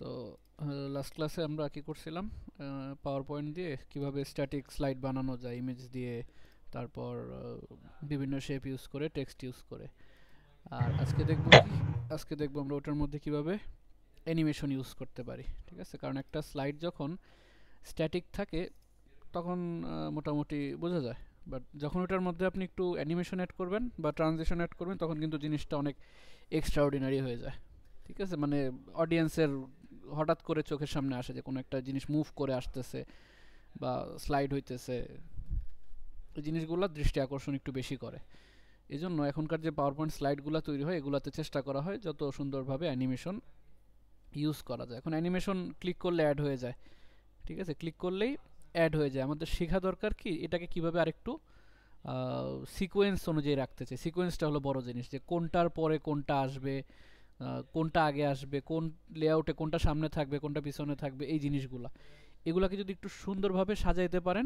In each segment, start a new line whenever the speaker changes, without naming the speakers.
তো লাস্ট ক্লাসে আমরা কি করছিলাম, পাওয়ার পয়েন্ট দিয়ে কিভাবে স্ট্যাটিক স্লাইড বানানো যায় ইমেজ দিয়ে, তারপর বিভিন্ন শেপ ইউজ করে, টেক্সট ইউজ করে। আর আজকে দেখবো আমরা ওটার মধ্যে কিভাবে অ্যানিমেশন ইউজ করতে পারি। ঠিক আছে, কারণ একটা স্লাইড যখন স্ট্যাটিক থাকে তখন মোটামুটি বোঝা যায়, বাট যখন ওটার মধ্যে আপনি একটু অ্যানিমেশন অ্যাড করবেন বা ট্রানজিশন অ্যাড করবেন তখন কিন্তু জিনিসটা অনেক এক্সট্রাঅর্ডিনারি হয়ে যায়। ঠিক আছে, মানে অডিয়েন্সের হঠাৎ করে চোখের সামনে আসে যে কোনো একটা জিনিস মুভ করে আসতেছে বা স্লাইড হইতেছে, এই জিনিসগুলো দৃষ্টি আকর্ষণ একটু বেশি করে। এই জন্য এখনকার যে পাওয়ার পয়েন্ট স্লাইডগুলো তৈরি হয় এগুলাতে চেষ্টা করা হয় যত সুন্দরভাবে অ্যানিমেশন ইউজ করা যায়। এখন অ্যানিমেশন ক্লিক করলে অ্যাড হয়ে যায়। ঠিক আছে, ক্লিক করলেই অ্যাড হয়ে যায়। আমাদের শেখা দরকার কি এটাকে কিভাবে আরেকটু সিকোয়েন্স অনুযায়ী রাখতে চাই। সিকোয়েন্সটা হলো বড় জিনিস, যে কোনটার পরে কোনটা আসবে, কোনটা আগে আসবে, কোন লেআউটে কোনটা সামনে থাকবে, কোনটা পিছনে থাকবে, এই জিনিসগুলা এগুলাকে যদি একটু সুন্দরভাবে সাজাইতে পারেন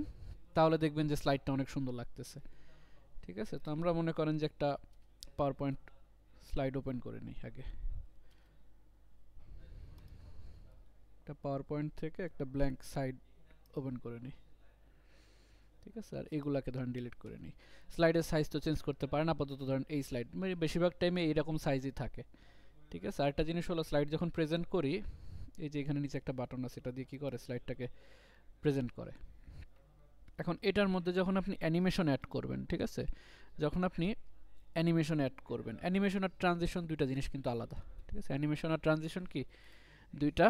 তাহলে দেখবেন যে স্লাইডটা অনেক সুন্দর লাগতেছে। ঠিক আছে, তো আমরা মনে করেন যে একটা পাওয়ার পয়েন্ট স্লাইড ওপেন করে নিই আগে। একটা পাওয়ার পয়েন্ট থেকে একটা ব্ল্যাঙ্ক সাইড ওপেন করে নিই। ঠিক আছে, আর এগুলাকে ধরেন ডিলিট করে নিই। স্লাইডের সাইজ তো চেঞ্জ করতে পারেন, আপাতত ধরেন এই স্লাইড মানে বেশিরভাগ টাইমে এইরকম সাইজই থাকে। ঠিক আছে, আরেকটা জিনিস হলো স্লাইড যখন প্রেজেন্ট করি, এই যে এখানে নিচে একটা বাটন আছে, এটা দিয়ে কি করে স্লাইডটাকে প্রেজেন্ট করে। এখন এটার মধ্যে যখন আপনি অ্যানিমেশন অ্যাড করবেন, ঠিক আছে, যখন আপনি অ্যানিমেশন অ্যাড করবেন, অ্যানিমেশন আর ট্রানজিশন দুইটা জিনিস কিন্তু আলাদা। ঠিক আছে, অ্যানিমেশন আর ট্রানজিশন কি দুইটা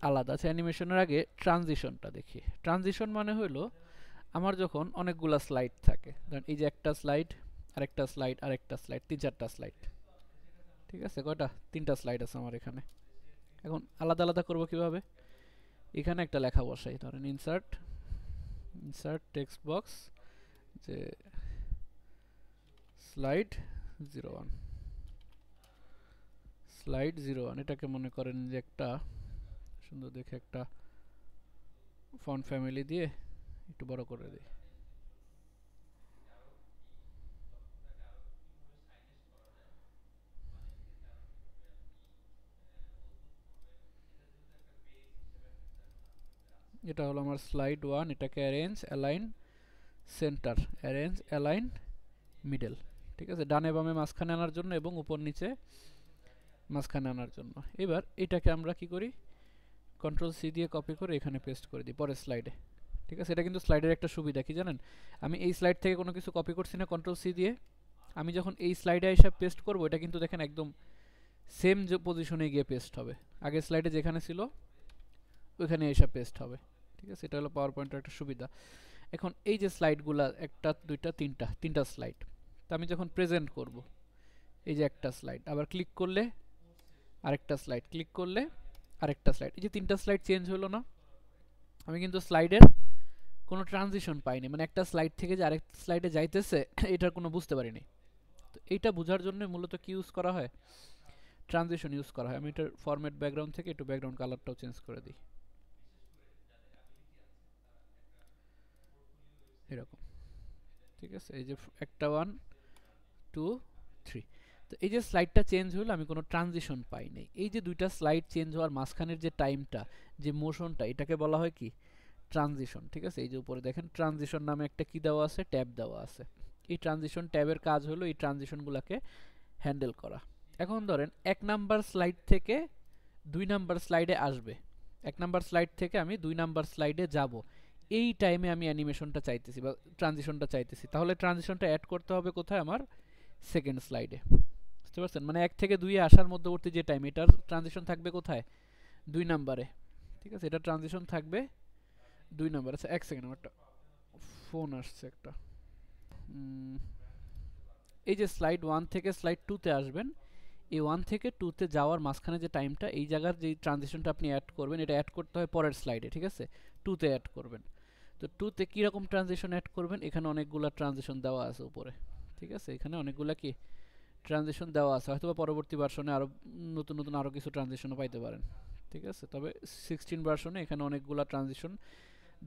আলাদা আছে। অ্যানিমেশনের আগে ট্রানজিশনটা দেখি। ট্রানজিশন মানে হলো আমার যখন অনেকগুলা স্লাইড থাকে, ধরেন এই যে একটা স্লাইড, আরেকটা স্লাইড, আরেকটা স্লাইড, তিন চারটা স্লাইড। ঠিক আছে, কয়টা? তিনটা স্লাইড আছে আমার এখানে। এখন আলাদা আলাদা করব কিভাবে? এখানে একটা লেখা বসাই, ধরেন ইনসার্ট ইনসার্ট টেক্সট বক্স, যে স্লাইড 01, স্লাইড 01, এটাকে মনে করেন যে একটা সুন্দর দেখে একটা ফন্ট ফ্যামিলি দিয়ে একটু বড় করে দিই। এটা হলো আমার স্লাইড 1, এটাকে arrange align centre, arrange align middle. ঠিক আছে, ডানে বামে মাঝখানে আনার জন্য এবং উপর নিচে মাঝখানে আনার জন্য। এবার এটাকে আমরা কি করি, কন্ট্রোল সি দিয়ে কপি করে এখানে পেস্ট করে দিই পরের স্লাইডে। ঠিক আছে, এটা কিন্তু স্লাইডের একটা সুবিধা কি জানেন, আমি এই স্লাইড থেকে কোনো কিছু কপি করছি না কন্ট্রোল সি দিয়ে, আমি যখন এই স্লাইডে এসে পেস্ট করব এটা কিন্তু দেখেন একদম সেম যে পজিশনে গিয়ে পেস্ট হবে, আগের স্লাইডে যেখানে ছিল ওইখানে এসে পেস্ট হবে। ঠিক আছে, এটা হলো পাওয়ার পয়েন্টের একটা সুবিধা। এখন এই যে স্লাইডগুলো একটা দুইটা তিনটা, তিনটা স্লাইড, তা আমি যখন প্রেজেন্ট করব, এই যে একটা স্লাইড, আবার ক্লিক করলে আরেকটা স্লাইড, ক্লিক করলে আরেকটা স্লাইড, এই যে তিনটা স্লাইড চেঞ্জ হলো না, আমি কিন্তু স্লাইডের কোনো ট্রানজিশন পাইনি, মানে একটা স্লাইড থেকে যে আরেক স্লাইডে যাইতেছে এটার কোনো বুঝতে পারিনি। তো এইটা বোঝার জন্য মূলত কি ইউজ করা হয়, ট্রানজিশন ইউজ করা হয়। আমি এটার ফরম্যাট ব্যাকগ্রাউন্ড থেকে একটু ব্যাকগ্রাউন্ড কালারটাও চেঞ্জ করে দিই এরকম। ঠিক আছে, এই যে একটা 1 2 3, তো এই যে স্লাইডটা চেঞ্জ হলো আমি কোনো ট্রানজিশন পাই নাই। এই যে দুইটা স্লাইড চেঞ্জ হওয়ার মাঝখানের যে টাইমটা, যে মোশনটা, এটাকে বলা হয় কি ট্রানজিশন। ঠিক আছে, এই যে উপরে দেখেন ট্রানজিশন নামে একটা কি দেওয়া আছে, ট্যাব দেওয়া আছে। এই ট্রানজিশন ট্যাবের কাজ হলো এই ট্রানজিশনগুলোকে হ্যান্ডেল করা। এখন ধরেন এক নাম্বার স্লাইড থেকে দুই নাম্বার স্লাইডে আসবে, এক নাম্বার স্লাইড থেকে আমি দুই নাম্বার স্লাইডে যাব, এই টাইমে আমি অ্যানিমেশনটা চাইতেছি বা ট্রানজিশনটা চাইতেছি, তাহলে ট্রানজিশনটা অ্যাড করতে হবে কোথায়, আমার সেকেন্ড স্লাইডে। বুঝতে পারছেন, মানে এক থেকে দুইয়ে আসার মধ্যবর্তী যে টাইম, এটার ট্রানজিশন থাকবে কোথায়, দুই নাম্বারে। ঠিক আছে, এটা ট্রানজিশন থাকবে দুই নাম্বার। আচ্ছা এক সেকেন্ড, আমার একটা ফোন আসছে একটা। এই যে স্লাইড 1 থেকে স্লাইড 2 তে আসবেন, এই 1 থেকে 2 তে যাওয়ার মাঝখানে যে টাইমটা, এই জায়গার যে ট্রানজিশনটা আপনি অ্যাড করবেন, এটা অ্যাড করতে হয় পরের স্লাইডে। ঠিক আছে, 2 তে অ্যাড করবেন। তো 2 তে কীরকম ট্রানজিশন অ্যাড করবেন, এখানে অনেকগুলো ট্রানজিশন দেওয়া আছে উপরে। ঠিক আছে, এখানে অনেকগুলো কি ট্রানজিশন দেওয়া আছে, হয়তো পরবর্তী ভার্সনে আরও নতুন নতুন আরও কিছু ট্রানজিশনও পাইতে পারেন। ঠিক আছে, তবে 16 ভার্সনে এখানে অনেকগুলো ট্রানজিশন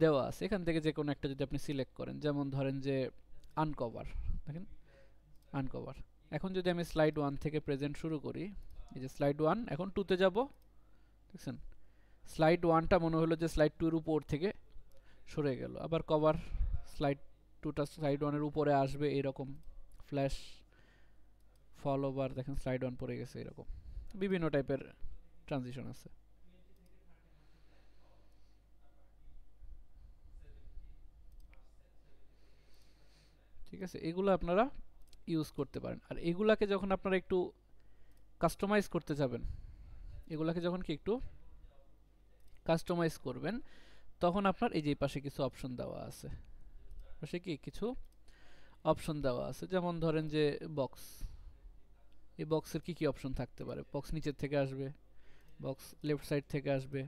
দেওয়া আছে। এখান থেকে যে কোনো একটা যদি আপনি সিলেক্ট করেন, যেমন ধরেন যে আনকভার, দেখেন আনকভার। এখন যদি আমি স্লাইড 1 থেকে প্রেজেন্ট শুরু করি, এই যে স্লাইড 1, এখন 2 তে যাব, দেখছেন স্লাইড 1টা মনে হলো যে স্লাইড 2 এর উপর থেকে সরে গেল, আবার কভার স্লাইড 2টা স্লাইড 1 এর উপরে আসবে এরকম, ফ্ল্যাশ ফল ওভার দেখেন স্লাইড 1 পড়ে গেছে, এরকম বিভিন্ন টাইপের ট্রানজিশন আছে। ঠিক আছে, এগুলো আপনারা ইউজ করতে পারেন। আর এগুলাকে যখন আপনারা একটু কাস্টমাইজ করতে যাবেন, এগুলাকে যখন কি একটু কাস্টমাইজ করবেন, তখন আপনার এই যে পাশে কিছু অপশন দেওয়া আছে, পাশে কি কিছু অপশন দেওয়া আছে, যেমন ধরেন যে বক্স, এই বক্সের কি কি অপশন থাকতে পারে, বক্স নিচের থেকে আসবে, বক্স লেফট সাইড থেকে আসবে,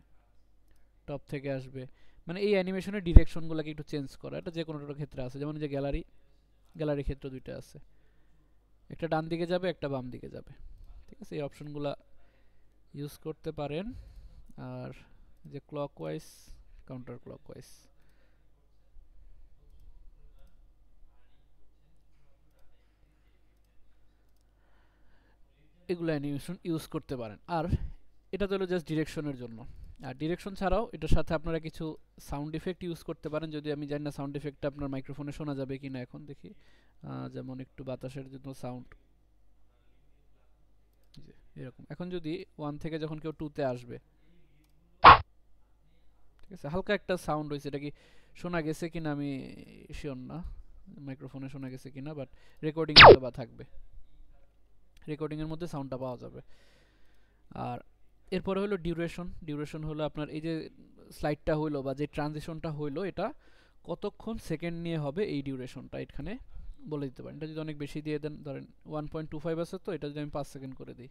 টপ থেকে আসবে, মানে এই অ্যানিমেশনের ডিরেকশনগুলোকে একটু চেঞ্জ করা, এটা যে কোনোটার ক্ষেত্রে আছে। যেমন যে গ্যালারি ক্ষেত্র দুইটা আছে, একটা ডান দিকে যাবে একটা বাম দিকে যাবে। ঠিক আছে, এই অপশনগুলো ইউজ করতে পারেন। আর যে ক্লকওয়াইজ কাউন্টার ক্লকওয়াইজ, এগুলো অ্যানিমেশন ইউজ করতে পারেন। আর এটা তো হলো জাস্ট ডিরেকশনের জন্য। আর ডিরেকশন ছাড়াও এটার সাথে আপনারা কিছু সাউন্ড ইফেক্ট ইউজ করতে পারেন, যদি আমি জানি না সাউন্ড ইফেক্টটা আপনার মাইক্রোফোনে শোনা যাবে কিনা, এখন দেখি। যেমন একটু বাতাসের জন্য সাউন্ড, এরকম। এখন যদি 1 থেকে যখন কেউ 2 তে আসবে, ঠিক আছে, হালকা একটা সাউন্ড হয়েছে, এটা কি শোনা গেছে কিনা আমি শিওর না, মাইক্রোফোনে শোনা গেছে কিনা, বাট রেকর্ডিং এ বা থাকবে, রেকর্ডিং এর মধ্যে সাউন্ডটা পাওয়া যাবে। আর এরপরে হলো ডিউরেশন। ডিউরেশন হলো আপনার এই যে স্লাইডটা হইলো বা যে ট্রানজিশনটা হইলো, এটা কতক্ষণ সেকেন্ড নিয়ে হবে, এই ডিউরেশনটা এখানে বলে দিতে পারেন। এটা যদি অনেক বেশি দিয়ে দেন, ধরেন 1.25 আছে, তো এটা যদি আমি 5 সেকেন্ড করে দিই,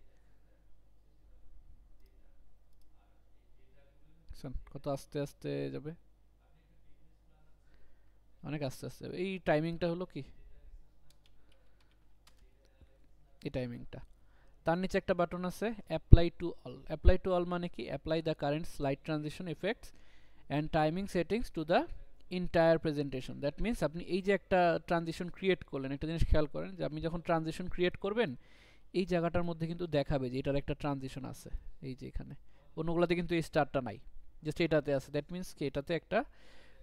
কত আস্তে আস্তে যাবে, অনেক আস্তে আস্তে যাবে। এই টাইমিংটা হলো কি, এই টাইমিংটা। তার নিচে একটা বাটন আছে apply to all. Apply to all মানে কি, apply the current slide transition effects and timing settings to the entire presentation. That means আপনি এই যে একটা ট্রানজিশন ক্রিয়েট করলেন, একটা জিনিস খেয়াল করেন যে আপনি যখন ট্রানজিশন ক্রিয়েট করবেন, এই জায়গাটার মধ্যে কিন্তু দেখাবে যে এটার একটা ট্রানজিশন আছে, এই যে এখানে। অন্যগুলোতে কিন্তু এই স্টারটা নাই, জাস্ট এটাতে আছে। দ্যাট মিনস কি এটাতে একটা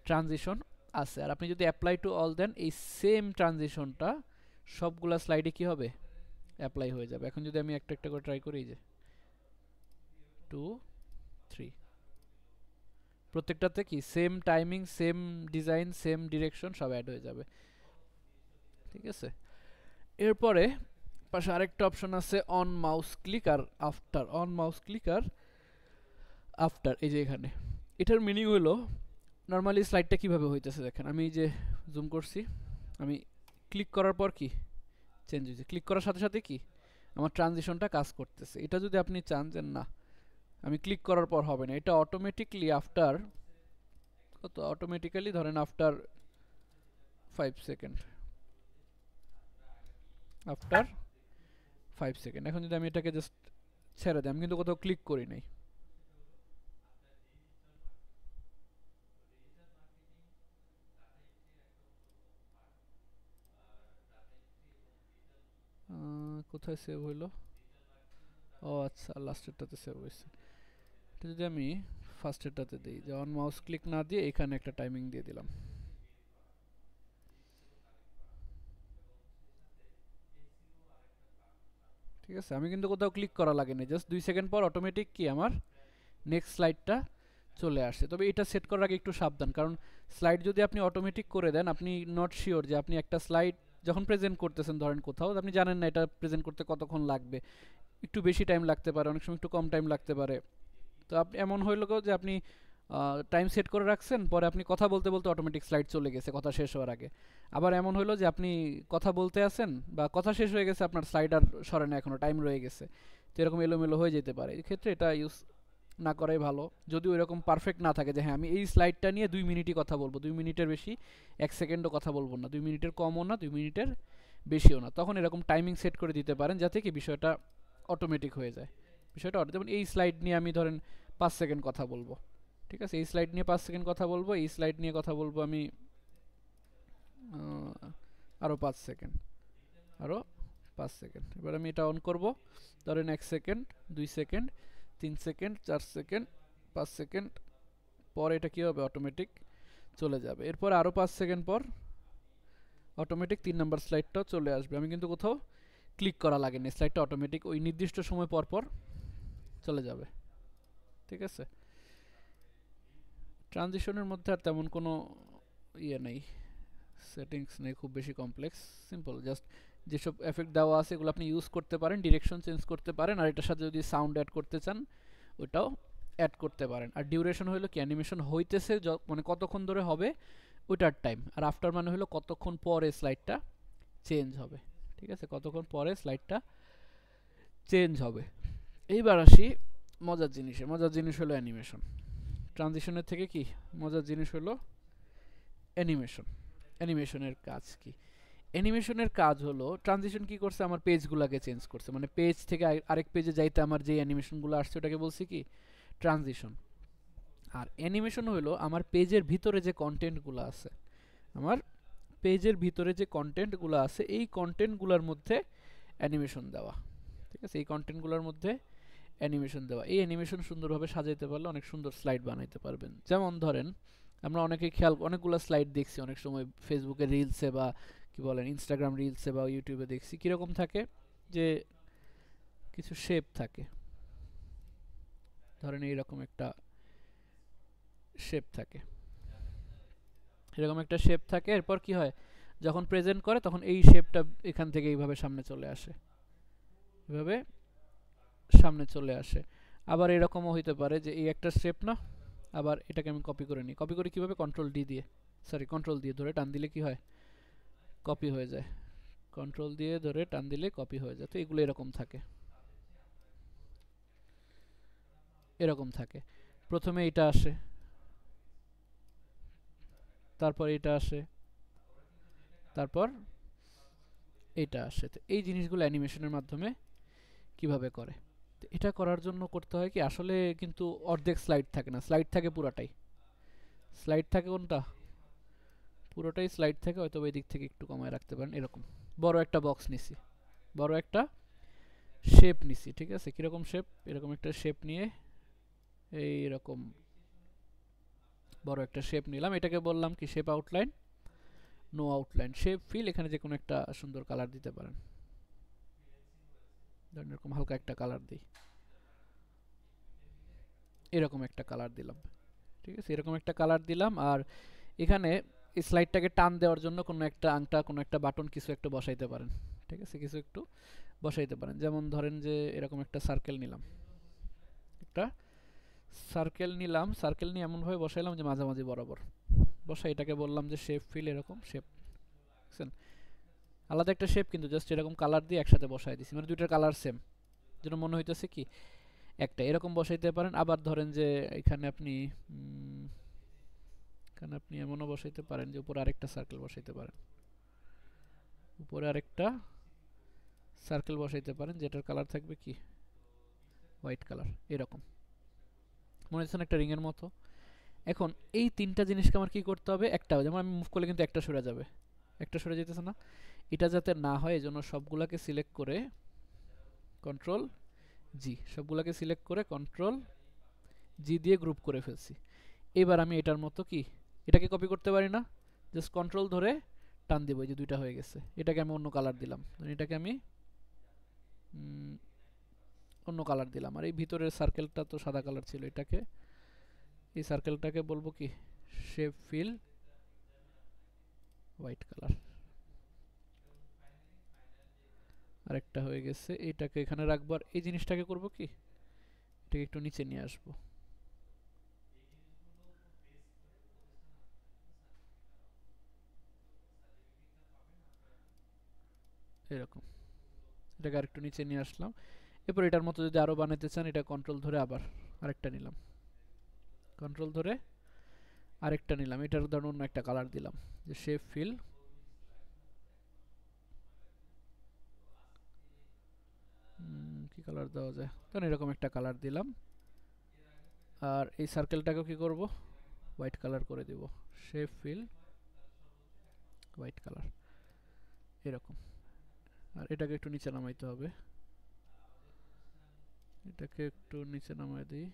ট্রানজিশন আছে। আর আপনি যদি অ্যাপ্লাই টু অল দেন, এই সেম ট্রানজিশনটা সবগুলা স্লাইডে কি হবে, অ্যাপ্লাই হয়ে যাবে। এখন যদি আমি একটা একটা করে ট্রাই করি, যে 2 3, প্রত্যেকটাতে কি same timing, same design, same direction সব অ্যাড হয়ে যাবে। ঠিক আছে, এরপরে পাশে আরেকটা অপশন আছে অন মাউস ক্লিক আর আফটার। অন মাউস ক্লিক আর আফটার, এই যে এখানে। এটার মিনিং হলো নর্মালি স্লাইডটা কিভাবে হইতেছে দেখেন, আমি এই যে জুম করছি, আমি ক্লিক করার পর কি চেঞ্জ হয়েছে, ক্লিক করার সাথে সাথে কি আমার ট্রানজিশনটা কাজ করতেছে। এটা যদি আপনি চান যে না আমি ক্লিক করার পর হবে না, এটা অটোমেটিকলি আফটার কত, অটোমেটিক্যালি ধরেন আফটার 5 সেকেন্ড, আফটার 5 সেকেন্ড। এখন যদি আমি এটাকে জাস্ট ছেড়ে দিই, আমি কিন্তু কোথাও ক্লিক করি নাই, কোথায় সেভ হইলো, ও আচ্ছা লাস্টেরটাতে সেভ হয়েছে। এটা যদি আমি ফার্স্টেরটাতে দিই, যে অন মাউস ক্লিক না দিয়ে এখানে একটা টাইমিং দিয়ে দিলাম, ঠিক আছে, আমি কিন্তু কোথাও ক্লিক করা লাগে না, জাস্ট 2 সেকেন্ড পর অটোমেটিক কি আমার নেক্সট স্লাইডটা চলে আসছে। তবে এটা সেট করার আগে একটু সাবধান, কারণ স্লাইড যদি আপনি অটোমেটিক করে দেন, আপনি নট শিওর যে আপনি একটা স্লাইড যখন প্রেজেন্ট করতেছেন, ধরেন কোথাও আপনি জানেন না এটা প্রেজেন্ট করতে কতক্ষণ লাগবে, একটু বেশি টাইম লাগতে পারে, অনেক সময় একটু কম টাইম লাগতে পারে। তো আপনি এমন হইল যে আপনি টাইম সেট করে রাখছেন, পরে আপনি কথা বলতে বলতে অটোমেটিক স্লাইড চলে গেছে কথা শেষ হওয়ার আগে। আবার এমন হইলো যে আপনি কথা বলতে আছেন বা কথা শেষ হয়ে গেছে, আপনার স্লাইড আর সরে না, এখনও টাইম রয়ে গেছে। তো এরকম এলোমেলো হয়ে যেতে পারে, এই ক্ষেত্রে এটা ইউজ না করাই ভালো। যদি ওইরকম পারফেক্ট না থাকে যে হ্যাঁ আমি এই স্লাইডটা নিয়ে 2 মিনিটই কথা বলবো, 2 মিনিটের বেশি 1 সেকেন্ডও কথা বলবো না, 2 মিনিটের কমও না 2 মিনিটের বেশিও না, তখন এরকম টাইমিং সেট করে দিতে পারেন যাতে কি বিষয়টা অটোমেটিক হয়ে যায়। বিষয়টা যেমন এই স্লাইড নিয়ে আমি ধরেন 5 সেকেন্ড কথা বলবো, ঠিক আছে, এই স্লাইড নিয়ে 5 সেকেন্ড কথা বলবো, এই স্লাইড নিয়ে কথা বলবো আমি আরও 5 সেকেন্ড, আরও 5 সেকেন্ড। এবার আমি এটা অন করব, ধরেন 1 second, 2 second, 3 second, 4 second, 5 second পর এটা কি হবে অটোমেটিক চলে যাবে। এরপর আরো 5 সেকেন্ড পর অটোমেটিক 3 নাম্বার স্লাইডটাও চলে আসবে। আমি কিন্তু কোথাও ক্লিক করা লাগেনি, স্লাইডটা অটোমেটিক ওই নির্দিষ্ট সময় পর পর চলে যাবে। ঠিক আছে, ট্রানজিশনের মধ্যে আর তেমন কোনো ইয়ে নেই, সেটিংস নেই খুব বেশি কমপ্লেক্স, সিম্পল জাস্ট যেসব এফেক্ট দেওয়া আছে এগুলো আপনি ইউজ করতে পারেন, ডিরেকশন চেঞ্জ করতে পারেন, আর এটার সাথে যদি সাউন্ড অ্যাড করতে চান ওটাও অ্যাড করতে পারেন। আর ডিউরেশন হলো কি অ্যানিমেশন হইতেছে মানে কতক্ষণ ধরে হবে ওইটার টাইম, আর আফটার মানে হলো কতক্ষণ পরে স্লাইডটা চেঞ্জ হবে। ঠিক আছে, কতক্ষণ পরে স্লাইডটা চেঞ্জ হবে। এইবার আসি মজার জিনিসে, মজার জিনিস হলো অ্যানিমেশন। ট্রানজিশনের থেকে কি মজার জিনিস হলো অ্যানিমেশন। অ্যানিমেশনের কাজ কি? অ্যানিমেশনের কাজ হলো ট্রানজিশন কি করছে, আমার পেজগুলোকে চেঞ্জ করছে, মানে পেজ থেকে আরেক পেজে যাইতে আমার যে অ্যানিমেশনগুলো আসছে ওটাকে বলছি কি ট্রানজিশন। আর অ্যানিমেশন হলো আমার পেজের ভিতরে যে কন্টেন্টগুলো আছে, আমার পেজের ভিতরে যে কন্টেন্টগুলো আছে এই কন্টেন্টগুলোর মধ্যে অ্যানিমেশন দেওয়া। ঠিক আছে, এই কন্টেন্টগুলোর মধ্যে অ্যানিমেশন দেওয়া। এই অ্যানিমেশন সুন্দরভাবে সাজাইতে পারলে অনেক সুন্দর স্লাইড বানাইতে পারবেন। যেমন ধরেন আমরা অনেকে অনেকগুলো স্লাইড দেখছি অনেক সময় ফেসবুকে রিলসে বা কি বলেন ইনস্টাগ্রাম রিলসে বা ইউটিউবে দেখছি, কীরকম থাকে যে কিছু শেপ থাকে, ধরেন এইরকম একটা শেপ থাকে, এরকম একটা শেপ থাকে, এরপর কি হয় যখন প্রেজেন্ট করে তখন এই শেপটা এখান থেকে এইভাবে সামনে চলে আসে, এভাবে সামনে চলে আসে। আবার এরকমও হইতে পারে যে এই একটা শেপ না, আবার এটাকে আমি কপি করে নিই, কপি করি কিভাবে কন্ট্রোল ডি দিয়ে, সরি কন্ট্রোল দিয়ে ধরে টান দিলে কি হয় কপি হয়ে যায়, কন্ট্রোল দিয়ে ধরে টান দিলে কপি হয়ে যায়। তো এগুলো এরকম থাকে, এরকম থাকে। প্রথমে এটা আসে, তারপর এটা আসে, তারপর এটা আসে। তো এই জিনিসগুলো অ্যানিমেশনের মাধ্যমে কিভাবে করে, তো এটা করার জন্য করতে হয় কি আসলে কিন্তু অর্ধেক স্লাইড থাকে না, স্লাইড থাকে পুরাটাই, স্লাইড থাকে কোনটা পুরোটাই স্লাইড থাকে, হয়তো ওই দিক থেকে একটু কমায় রাখতে পারেন। এরকম বড় একটা বক্স নিছি, বড় একটা শেপ নিছি, ঠিক আছে, কিরকম শেপ, এরকম একটা শেপ নিয়ে এইরকম বড় একটা শেপ নিলাম, এটাকে বললাম কি shape outline, no outline, shape fill, এখানে যে কোনো একটা সুন্দর কালার দিতে পারেন, ধরেন এরকম হালকা একটা কালার দিই, এরকম একটা কালার দিলাম। ঠিক আছে, এরকম একটা কালার দিলাম। আর এখানে এই স্লাইডটাকে টান দেওয়ার জন্য কোনো একটা আংটা, কোনো একটা বাটন কিছু একটা বসাইতে পারেন। ঠিক আছে, কিছু একটু বসাইতে পারেন, যেমন ধরেন যে এরকম একটা সার্কেল নিলাম, একটা সার্কেল নিলাম, সার্কেল নিয়ে এমনভাবে বসাইলাম যে মাঝামাঝি বরাবর বসাই, এটাকে বললাম যে শেপ ফিল, এরকম শেপ, বুঝছেন, আলাদা একটা শেপ কিন্তু জাস্ট এরকম কালার দিয়ে একসাথে বসাই দিছি, মানে দুইটার কালার সেম, যেন মনে হইতেছে কি একটা, এরকম বসাইতে পারেন। আবার ধরেন যে এখানে আপনি এখানে আপনি এমনও বসাইতে পারেন যে উপরে আরেকটা সার্কেল বসাইতে পারেন, উপরে আরেকটা সার্কেল বসাইতে পারেন যেটার কালার থাকবে কি হোয়াইট কালার, এরকম মনে হচ্ছে একটা রিং এর মতো। এখন এই তিনটা জিনিসকে আমার কি করতে হবে, একটা যেমন আমি মুভ করলে কিন্তু একটা সরে যাবে, একটা সরে যেতেছে না, এটা যাতে না হয় এজন্য সবগুলাকে সিলেক্ট করে কন্ট্রোল জি, সবগুলাকে সিলেক্ট করে কন্ট্রোল জি দিয়ে গ্রুপ করে ফেলছি। এবার আমি এটার মতো কি এটাকে কপি করতে পারি না, জাস্ট কন্ট্রোল ধরে টান দিব, এই যে দুইটা হয়ে গেছে, এটাকে আমি অন্য কালার দিলাম, এটাকে আমি অন্য কালার দিলাম। আর এই ভিতরের সার্কেলটা তো সাদা কালার ছিল, এটাকে এই সার্কেলটাকে বলবো কি শেপ ফিল হোয়াইট কালার, আরেকটা হয়ে গেছে, এইটাকে এখানে রাখবো। আর এই জিনিসটাকে করব কি এটাকে একটু নিচে নিয়ে আসবো, এরকম, এটাকে আরেকটু নিচে নিয়ে আসলাম। এরপর এটার মতো যদি আরো বানাইতে চান এটা কন্ট্রোল ধরে আবার আরেকটা নিলাম, কন্ট্রোল ধরে আরেকটা নিলাম, এটার ধরুন অন্য একটা কালার দিলাম, যে শেপ ফিল কি কালার দেওয়া যায়, তখন এরকম একটা কালার দিলাম। আর এই সার্কেলটাকেও কি করব হোয়াইট কালার করে দিব, শেপ ফিল হোয়াইট কালার, এরকম। আর এটাকে একটু নিচে নামাইতে হবে, এটাকে একটু নিচে নামাই দিই,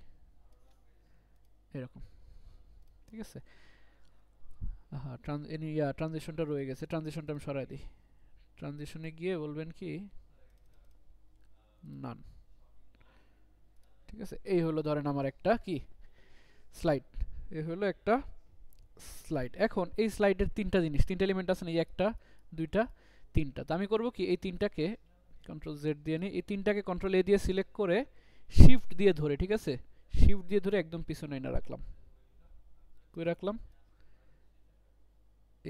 এরকম, ঠিক আছে। হ্যাঁ, ট্রানজিশনটা রয়ে গেছে, ট্রানজিশনটা আমি সরাই দিই। ট্রানজিশনে গিয়ে বলবেন কি নান, ঠিক আছে। এই হলো ধরেন আমার একটা কি স্লাইড, এই হলো একটা স্লাইড। এখন এই স্লাইডের তিনটা জিনিস, তিনটা এলিমেন্ট আছে না, এই একটা, দুইটা, তিনটা। তো আমি করব কি, এই তিনটাকে কন্ট্রোল জেড দিয়ে নিই, এই তিনটাকে কন্ট্রোল এ দিয়ে সিলেক্ট করে শিফট দিয়ে ধরে, ঠিক আছে, শিফট দিয়ে ধরে একদম পিছনে এনে রাখলাম। কই রাখলাম,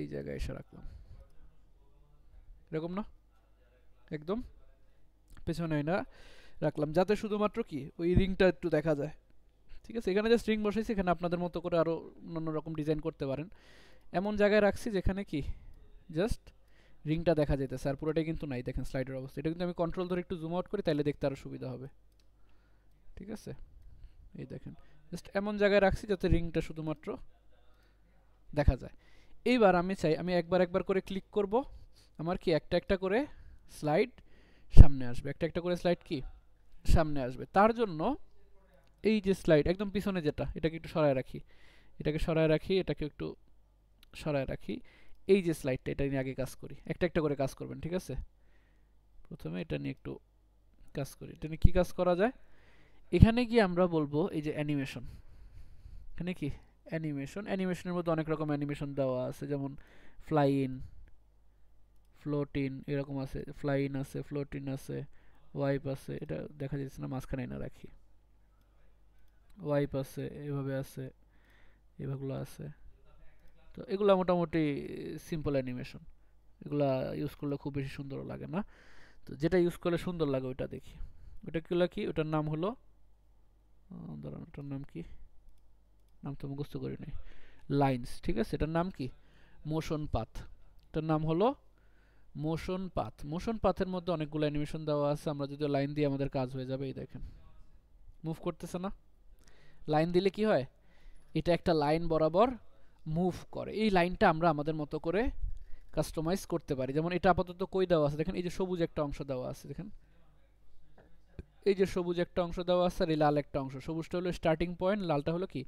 এই জায়গায় এসে রাখলাম, এরকম না, একদম পেছনে এনে রাখলাম, যাতে শুধুমাত্র কি ওই রিংটা একটু দেখা যায়, ঠিক আছে। এখানে জাস্ট রিং বসাইছি, এখানে আপনাদের মতো করে আরো অন্য রকম ডিজাইন করতে পারেন। এমন জায়গায় রাখছি যেখানে কি জাস্ট রিংটা দেখা যেতেছে, আর পুরোটাই কিন্তু নাই। দেখেন স্লাইডের অবস্থা, এটা কিন্তু আমি কন্ট্রোল ধরে একটু জুম আউট করি, তাহলে দেখতে আরো সুবিধা হবে, ঠিক আছে। এই দেখেন জাস্ট এমন জায়গায় রাখছি যাতে রিংটা শুধুমাত্র দেখা যায়। এইবার আমি চাই আমি একবার একবার করে ক্লিক করব, আমার কি একটা একটা করে স্লাইড সামনে আসবে, একটা একটা করে স্লাইড কি সামনে আসবে। তার জন্য এই যে স্লাইড একদম পিছনে যেটা, এটাকে একটু সরায় রাখি, এটাকে সরায় রাখি, এটাকে একটু সরায় রাখি। এই যে স্লাইডটা, এটা নিয়ে আগে কাজ করি, একটা একটা করে কাজ করবেন, ঠিক আছে। প্রথমে এটা নিয়ে একটু কাজ করি। এটা নিয়ে কি কাজ করা যায়, এখানে গিয়ে আমরা বলবো এই যে অ্যানিমেশন, এখানে কি অ্যানিমেশন, অ্যানিমেশনের মধ্যে অনেক রকম অ্যানিমেশন দেওয়া আছে, যেমন ফ্লাই ইন, ফ্লোট ইন, এরকম আছে, ফ্লাই ইন আছে, ফ্লোট ইন আছে, ওয়াইপ আছে, এটা দেখা যাচ্ছে না, মাঝখানে না রাখি, ওয়াইপ আছে, এভাবে আছে, এভাবেগুলো আছে। তো এগুলা মোটামুটি সিম্পল অ্যানিমেশন, এগুলা ইউজ করলে খুব বেশি সুন্দর লাগে না। তো যেটা ইউজ করলে সুন্দর লাগে ওইটা দেখি, ওটা কি, ওটার নাম হলো ধরুন, ওটার নাম কি, নাম তো মুখস্থ করি নাই, লাইন্স, ঠিক আছে। এটার নাম কি মোশন পাথ, এটার নাম হলো মোশন পাথ। মোশন পাথের মধ্যে অনেকগুলো অ্যানিমেশন দেওয়া আছে, আমরা যদি লাইন দিয়ে আমাদের কাজ হয়ে যাবে। এই দেখেন মুভ করতেছে না, লাইন দিলে কি হয়, এটা একটা লাইন বরাবর মুভ করে। এই লাইনটা আমরা আমাদের মতো করে কাস্টমাইজ করতে পারি। যেমন এটা আপাতত কই দেওয়া আছে দেখেন, এই যে সবুজ একটা অংশ দেওয়া আছে, দেখেন এই যে সবুজ একটা অংশ দেওয়া আছে, আর এই লাল একটা অংশ, সবুজটা হলো স্টার্টিং পয়েন্ট, লালটা হলো কি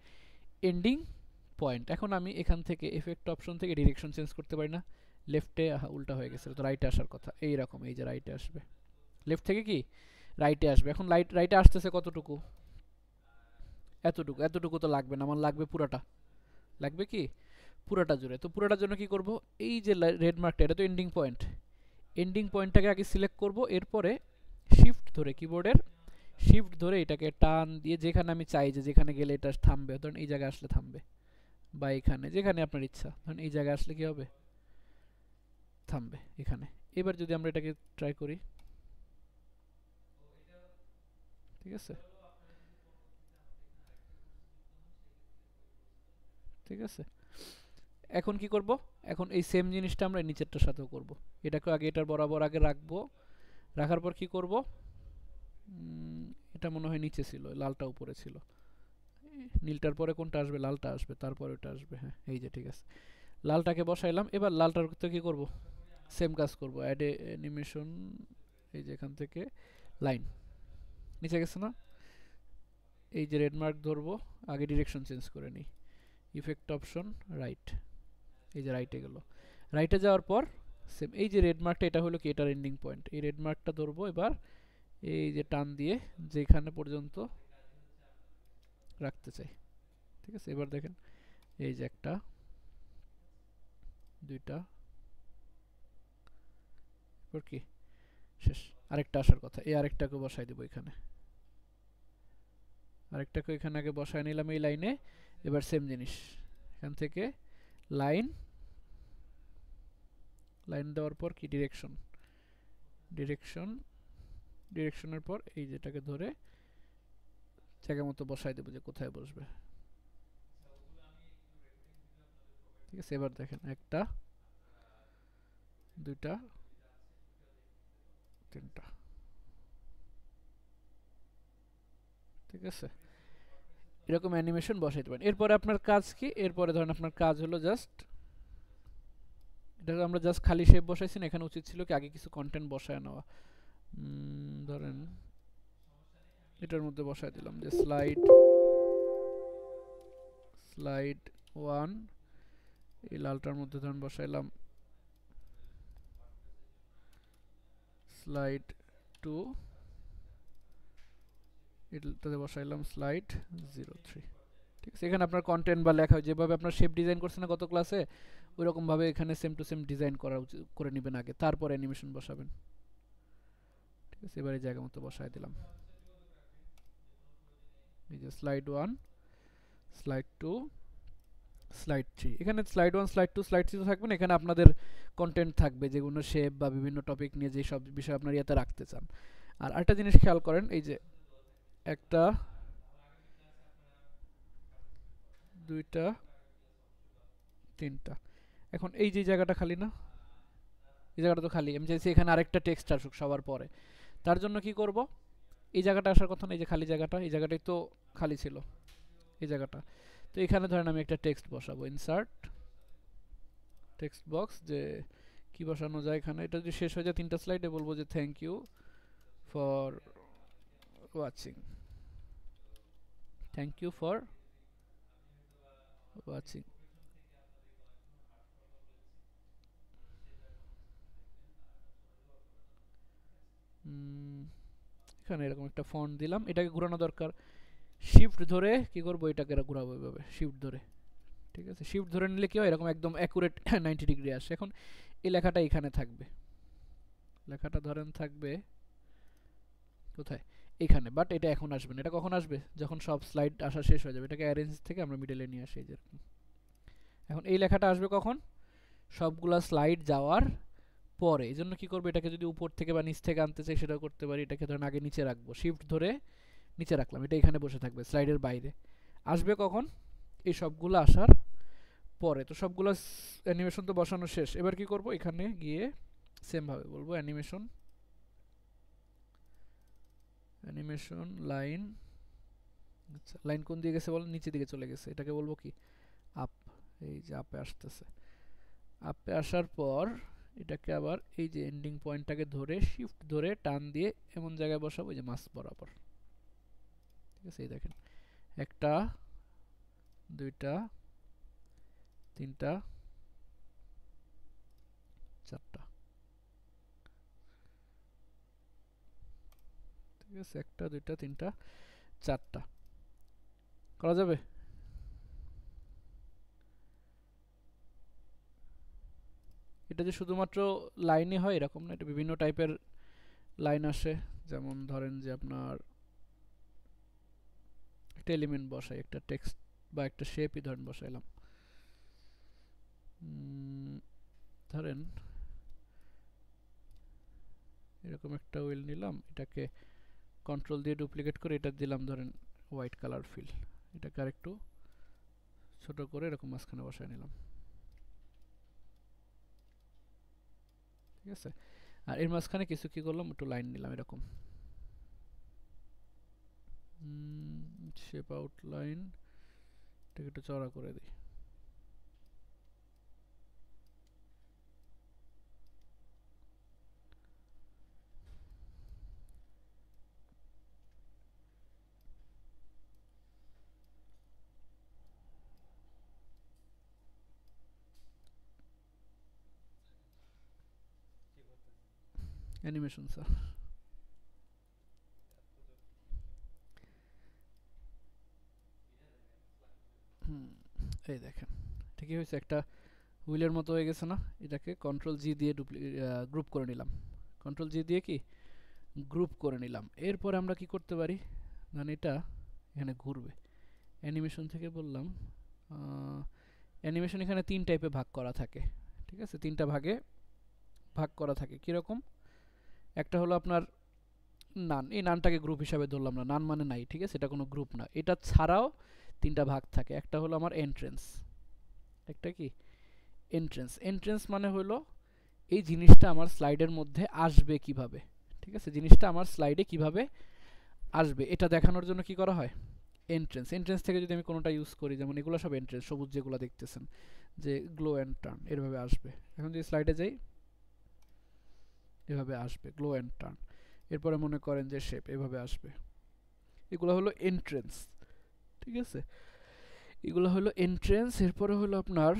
এন্ডিং পয়েন্ট। এখন আমি এখান থেকে এফেক্ট অপশন থেকে ডিরেকশন চেঞ্জ করতে পারি না, লেফটে উল্টা হয়ে গেছে, তো রাইটে আসার কথা, এইরকম এই যে রাইটে আসবে, লেফট থেকে কি রাইটে আসবে। এখন রাইটে আসতেছে কতটুকু, এতটুকু, এতটুকু তো লাগবে না, আমার লাগবে পুরাটা, লাগবে কি পুরাটা জুড়ে। তো পুরাটার জন্য কি করব, এই যে রেড মার্কটা, এটা তো এন্ডিং পয়েন্ট, এন্ডিং পয়েন্টটাকে আগে সিলেক্ট করব, এরপরে শিফট ধরে, কিবোর্ডের শিফট ধরে এটাকে টান দিয়ে, যেখানে আমি চাই যে যেখানে গেলে এটা থামবে, ধরুন এই জায়গায় আসলে থামবে, বা এখানে যেখানে আপনার ইচ্ছা, ধরুন এই জায়গায় আসলে কি হবে থামবে এখানে। এবার যদি আমরা এটাকে ট্রাই করি, ঠিক আছে, ঠিক আছে। এখন কি করব, এখন এই সেম জিনিসটা আমরা নিচেরটার সাথেও করব। এটাকে আগে এটার বরাবর আগে রাখবো, রাখার পর কি করব, এটা মনে হয় নিচে ছিল, লালটা উপরে ছিল, নীলটার পরে কোনটা আসবে, লালটা আসবে, তারপরে ওটা আসবে, হ্যাঁ এই যে ঠিক আছে। লালটাকে বসাইলাম, এবার লালটার তো কি করব, সেম কাজ করব, অ্যাড অ্যানিমেশন, এই যে এখান থেকে লাইন, নিচে গেছে না, এই যে রেড মার্ক ধরবো, আগে ডিরেকশন চেঞ্জ করে নিই, ইফেক্ট অপশন রাইট, এই যে রাইটে গেল, রাইটে যাওয়ার পর সেম এই যে রেড মার্কটা, এটা হলো কি এটার এন্ডিং পয়েন্ট, এই রেড মার্কটা ধরবো, এবার এই যে টান দিয়ে যেখানে পর্যন্ত রাখতে চাই, ঠিক আছে। এবার দেখেন এই যে একটা, দুইটা, এবার কি শেষ, আরেকটা আসার কথা, এই আরেকটাকে বসাই দেবো এখানে, আরেকটাকে এখানে আগে বসায় নিলাম এই লাইনে। এবার সেম জিনিস, এখান থেকে লাইন, লাইন দেওয়ার পর কি ডিরেকশন, ডিরেকশন, ডিরেকশনের পর এই যেটাকে ধরে জায়গা মতো বসাই দেবো যে কোথায় বসবে, ঠিক আছে। এবার দেখেন একটা, দুইটা, তিনটা, ঠিক আছে। এরকম অ্যানিমেশন বসাইতে পারেন। এরপরে আপনার কাজ কি, এরপরে ধরেন আপনার কাজ হলো জাস্ট, এটা আমরা জাস্ট খালি শেপ বসাইছি না, এখানে উচিত ছিল কি আগে কিছু কন্টেন্ট বসায় নেওয়া। ধরেন এটার মধ্যে বসায় দিলাম যে স্লাইড, স্লাইড 1, এই লালটার মধ্যে ধরুন বসাইলাম স্লাইড 2, এটাতে বসাইলাম স্লাইড 03। ঠিক আছে, এখানে আপনার কন্টেন্ট বা লেখা যেভাবে আপনার শেপ ডিজাইন করছেন না গত ক্লাসে, ওইরকম ভাবে এখানে সেম টু সেম ডিজাইন করে নেবেন আগে, তারপর অ্যানিমেশন বসাবেন। ঠিক আছে, এবারে জায়গা মতো বসায় দিলাম। এই যে স্লাইড 1, স্লাইড 2, স্লাইড 3। এখানে স্লাইড 1, স্লাইড 2, স্লাইড 3 তো থাকবে না, এখানে আপনাদের কন্টেন্ট থাকবে যেগুলো শেপ বা বিভিন্ন টপিক নিয়ে যে সব বিষয় আপনার ইয়াতে রাখতে চান। আর আরেকটা জিনিস খেয়াল করেন, এই যে একটা, দুইটা, তিনটা, এখন এই যে জায়গাটা খালি না, এই জায়গাটা তো খালি, আমি চাইছি এখানে আরেকটা টেক্সট আসুক সবার পরে। তার জন্য কি করব, এই জায়গাটা আসার কথা না, এই যে খালি জায়গাটা, এই জায়গাটাই তো খালি ছিল, এই জায়গাটা। তো এখানে ধরেন আমি একটা টেক্সট বসাবো, ইনসার্ট টেক্সট বক্স, যে কি বসানো যায় এখানে। এটা যদি শেষ হয়ে যায় 3টা স্লাইডে, বলবো যে thank you for watching, thank you for watching. এখানে এরকম একটা ফন্ট দিলাম, এটাকে ঘোরানো দরকার, শিফট ধরে কি করবো, এটাকে ঘোরাবো এইভাবে শিফট ধরে। ঠিক আছে, শিফট ধরে নিলে কি হয়, এরকম একদম অ্যাকুরেট 90 ডিগ্রি আসে। এখন এই লেখাটা এখানে থাকবে, লেখাটা ধরেন থাকবে কোথায়, এখানে, বাট এটা এখন আসবে না। এটা কখন আসবে, যখন সব স্লাইড আসা শেষ হয়ে যাবে। এটাকে অ্যারেঞ্জ থেকে আমরা মিডলে নিয়ে আসি যেরকম। এখন এই লেখাটা আসবে কখন, সবগুলা স্লাইড যাওয়ার পরে। এই জন্য কি করবো, এটাকে যদি উপর থেকে বা নিচ থেকে আনতে চাই সেটাও করতে পারি। এটাকে ধরেন আগে নিচে রাখবো, শিফট ধরে নিচে রাখলাম, এটা এখানে বসে থাকবে স্লাইডের বাইরে। আসবে কখন, এই সবগুলো আসার পরে। তো সবগুলো অ্যানিমেশন তো বসানো শেষ। এবার কি করব, এখানে গিয়ে সেম ভাবে বলবো অ্যানিমেশন, অ্যানিমেশন লাইন। আচ্ছা, লাইন কোন দিকে গেছে বলেন, নিচের দিকে চলে গেছে। এটাকে বলবো কি, আপ। এই যে আপে আসতেছে, আপে আসার পর এটাকে আবার এই যে এন্ডিং পয়েন্টটাকে ধরে শিফট ধরে টান দিয়ে এমন জায়গায় বসাবো, যে মাছ বরাবর। ঠিক আছে, এই দেখেন, একটা, দুইটা, তিনটা, চারটা। ঠিক আছে, একটা, দুইটা, তিনটা, চারটা করা যাবে। এটা যে শুধুমাত্র লাইনে হয় এরকম না, এটা বিভিন্ন টাইপের লাইন আসে। যেমন ধরেন যে আপনার একটা এলিমেন্ট বসাই, একটা টেক্সট বা একটা শেপই ধরেন বসাইলাম। ধরেন এরকম একটা হুইল নিলাম, এটাকে কন্ট্রোল দিয়ে ডুপ্লিকেট করে এটা দিলাম ধরেন হোয়াইট কালার ফিল। এটাকে আরেকটু ছোট করে এরকম মাঝখানে বসায় নিলাম। ঠিক আছে, আর এর মাঝখানে কিছু কি করলাম, একটু লাইন নিলাম এরকম, শেপ আউটলাইন, এটাকে একটু চড়া করে দিই। অ্যানিমেশন স্যার, এই দেখেন ঠিকই হয়েছে, একটা হুইলের মতো হয়ে গেছে না। এটাকে কন্ট্রোল জি দিয়ে গ্রুপ করে নিলাম, কন্ট্রোল জি দিয়ে কি গ্রুপ করে নিলাম। এরপরে আমরা কি করতে পারি, মানে এটা এখানে ঘুরবে। অ্যানিমেশন থেকে বললাম, অ্যানিমেশন এখানে 3 টাইপে ভাগ করা থাকে। ঠিক আছে, 3টা ভাগে ভাগ করা থাকে। কীরকম, একটা হলো আপনার নান, এই নানটাকে গ্রুপ হিসাবে ধরলাম না, নান মানে নাই। ঠিক আছে, এটা কোনো গ্রুপ না। এটা ছাড়াও 3টা ভাগ থাকে। একটা হলো আমার এন্ট্রেন্স, একটা কি এন্ট্রেন্স। এন্ট্রেন্স মানে হলো এই জিনিসটা আমার স্লাইডের মধ্যে আসবে কিভাবে। ঠিক আছে, জিনিসটা আমার স্লাইডে কিভাবে আসবে এটা দেখানোর জন্য কি করা হয়, এন্ট্রেন্স। এন্ট্রেন্স থেকে যদি আমি কোনোটা ইউজ করি, যেমন এগুলো সব এন্ট্রেন্স, সবুজ যেগুলো দেখতেছেন, যে গ্লো অ্যান্ড টার্ন, এভাবে আসবে। এখন যদি স্লাইডে যাই, এভাবে আসবে গ্লো অ্যান্ড টার্ন। এরপরে মনে করেন যে শেপ, এভাবে আসবে। এগুলো হলো এন্ট্রেন্স। ঠিক আছে, এগুলো হলো এন্ট্রেন্স। এরপরে হলো আপনার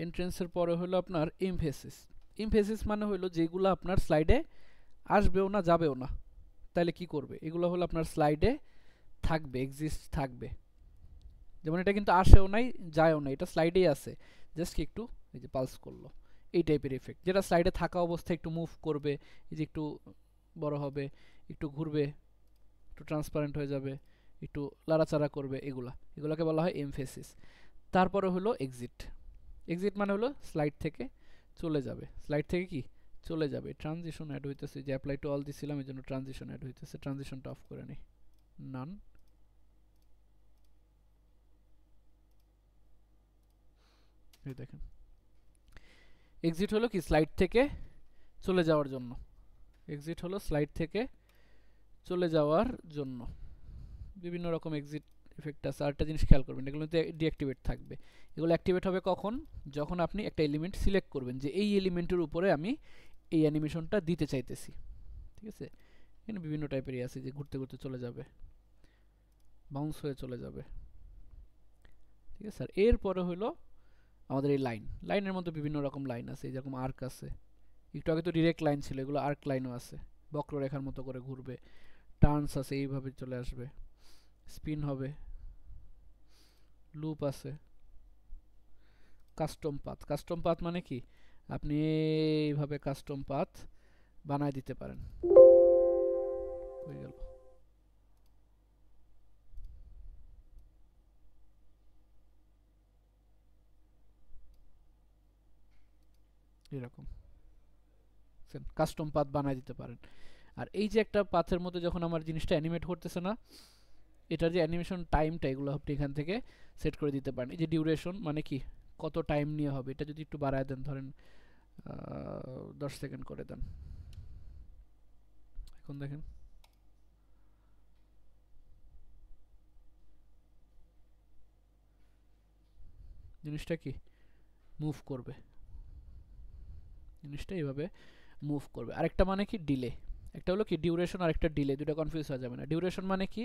এন্ট্রেন্সের পরে হলো আপনার এমফেসিস। এমফেসিস মানে হলো যেগুলো আপনার স্লাইডে আসবেও না যাবেও না, তাহলে কি করবে, এগুলো হলো আপনার স্লাইডে থাকবে, এক্সিস্ট থাকবে। যেমন এটা কিন্তু আসেও নাই যায়ও না, এটা স্লাইডেই আছে, জাস্ট কি একটু এই যে পালস করলো, এই টাইপের ইফেক্ট। যেটা স্লাইডে থাকা অবস্থায় একটু মুভ করবে, এই যে একটু বড় হবে, একটু ঘুরবে, একটু ট্রান্সপারেন্ট হয়ে যাবে, একটু লাড়াচাড়া করবে, এগুলাকে বলা হয় এমফেসিস। তারপরে হলো এক্সিট। এক্সিট মানে হলো স্লাইড থেকে চলে যাবে, স্লাইড থেকে কি চলে যাবে। ট্রানজিশন অ্যাড হইতেছে, যে অ্যাপ্লাই টু অল দিছিলাম এই জন্য ট্রানজিশন অ্যাড হইতেছে, ট্রানজিশনটা অফ করে নিই, নান। এই দেখেন এক্সিট হলো কি স্লাইড থেকে চলে যাওয়ার জন্য, এক্সিট হলো স্লাইড থেকে চলে যাওয়ার জন্য। বিভিন্ন রকম এক্সিট ইফেক্ট আছে। আরেকটা জিনিস খেয়াল করবেন, এগুলোতে ডিঅ্যাক্টিভেট থাকবে। এগুলো অ্যাক্টিভেট হবে কখন, যখন আপনি একটা এলিমেন্ট সিলেক্ট করবেন যে এই এলিমেন্টের উপরে আমি এই অ্যানিমেশনটা দিতে চাইতেছি, ঠিক আছে। এখানে বিভিন্ন টাইপেরই আছে, যে ঘুরতে ঘুরতে চলে যাবে, বাউন্স হয়ে চলে যাবে, ঠিক আছে। আর এরপরে হলো আমাদের এই লাইন। লাইনের মধ্যে বিভিন্ন রকম লাইন আছে, যেরকম আর্ক আছে, একটু আগে তো ডিরেক্ট লাইন ছিল, এগুলো আর্ক লাইনও আছে, বক্ররেখার মতো করে ঘুরবে। টার্নস আছে, এইভাবে চলে আসবে, স্পিন হবে, লুপ আছে, কাস্টম পাথ। কাস্টম পাথ মানে কি, আপনি এইভাবে কাস্টম পাথ বানায় দিতে পারেন। হয়ে গেল। এরকম কাস্টম পাথ বানায় দিতে পারেন। আর এই যে একটা পাথের মধ্যে যখন আমার জিনিসটা অ্যানিমেট করতেছে না, এটার যে অ্যানিমেশন টাইমটা, এগুলো আপনি এখান থেকে সেট করে দিতে পারেন। এই যে ডিউরেশন মানে কি, কত টাইম নিয়ে হবে, এটা যদি একটু বাড়ায় দেন, ধরেন 10 সেকেন্ড করে দেন, এখন দেখেন জিনিসটা কি মুভ করবে, জিনিসটা এইভাবে মুভ করবে। আরেকটা মানে কি ডিলে, একটা হলো কি ডিউরেশন আর একটা ডিলে, দুটো কনফিউজ হয়ে যাবে না। ডিউরেশন মানে কি,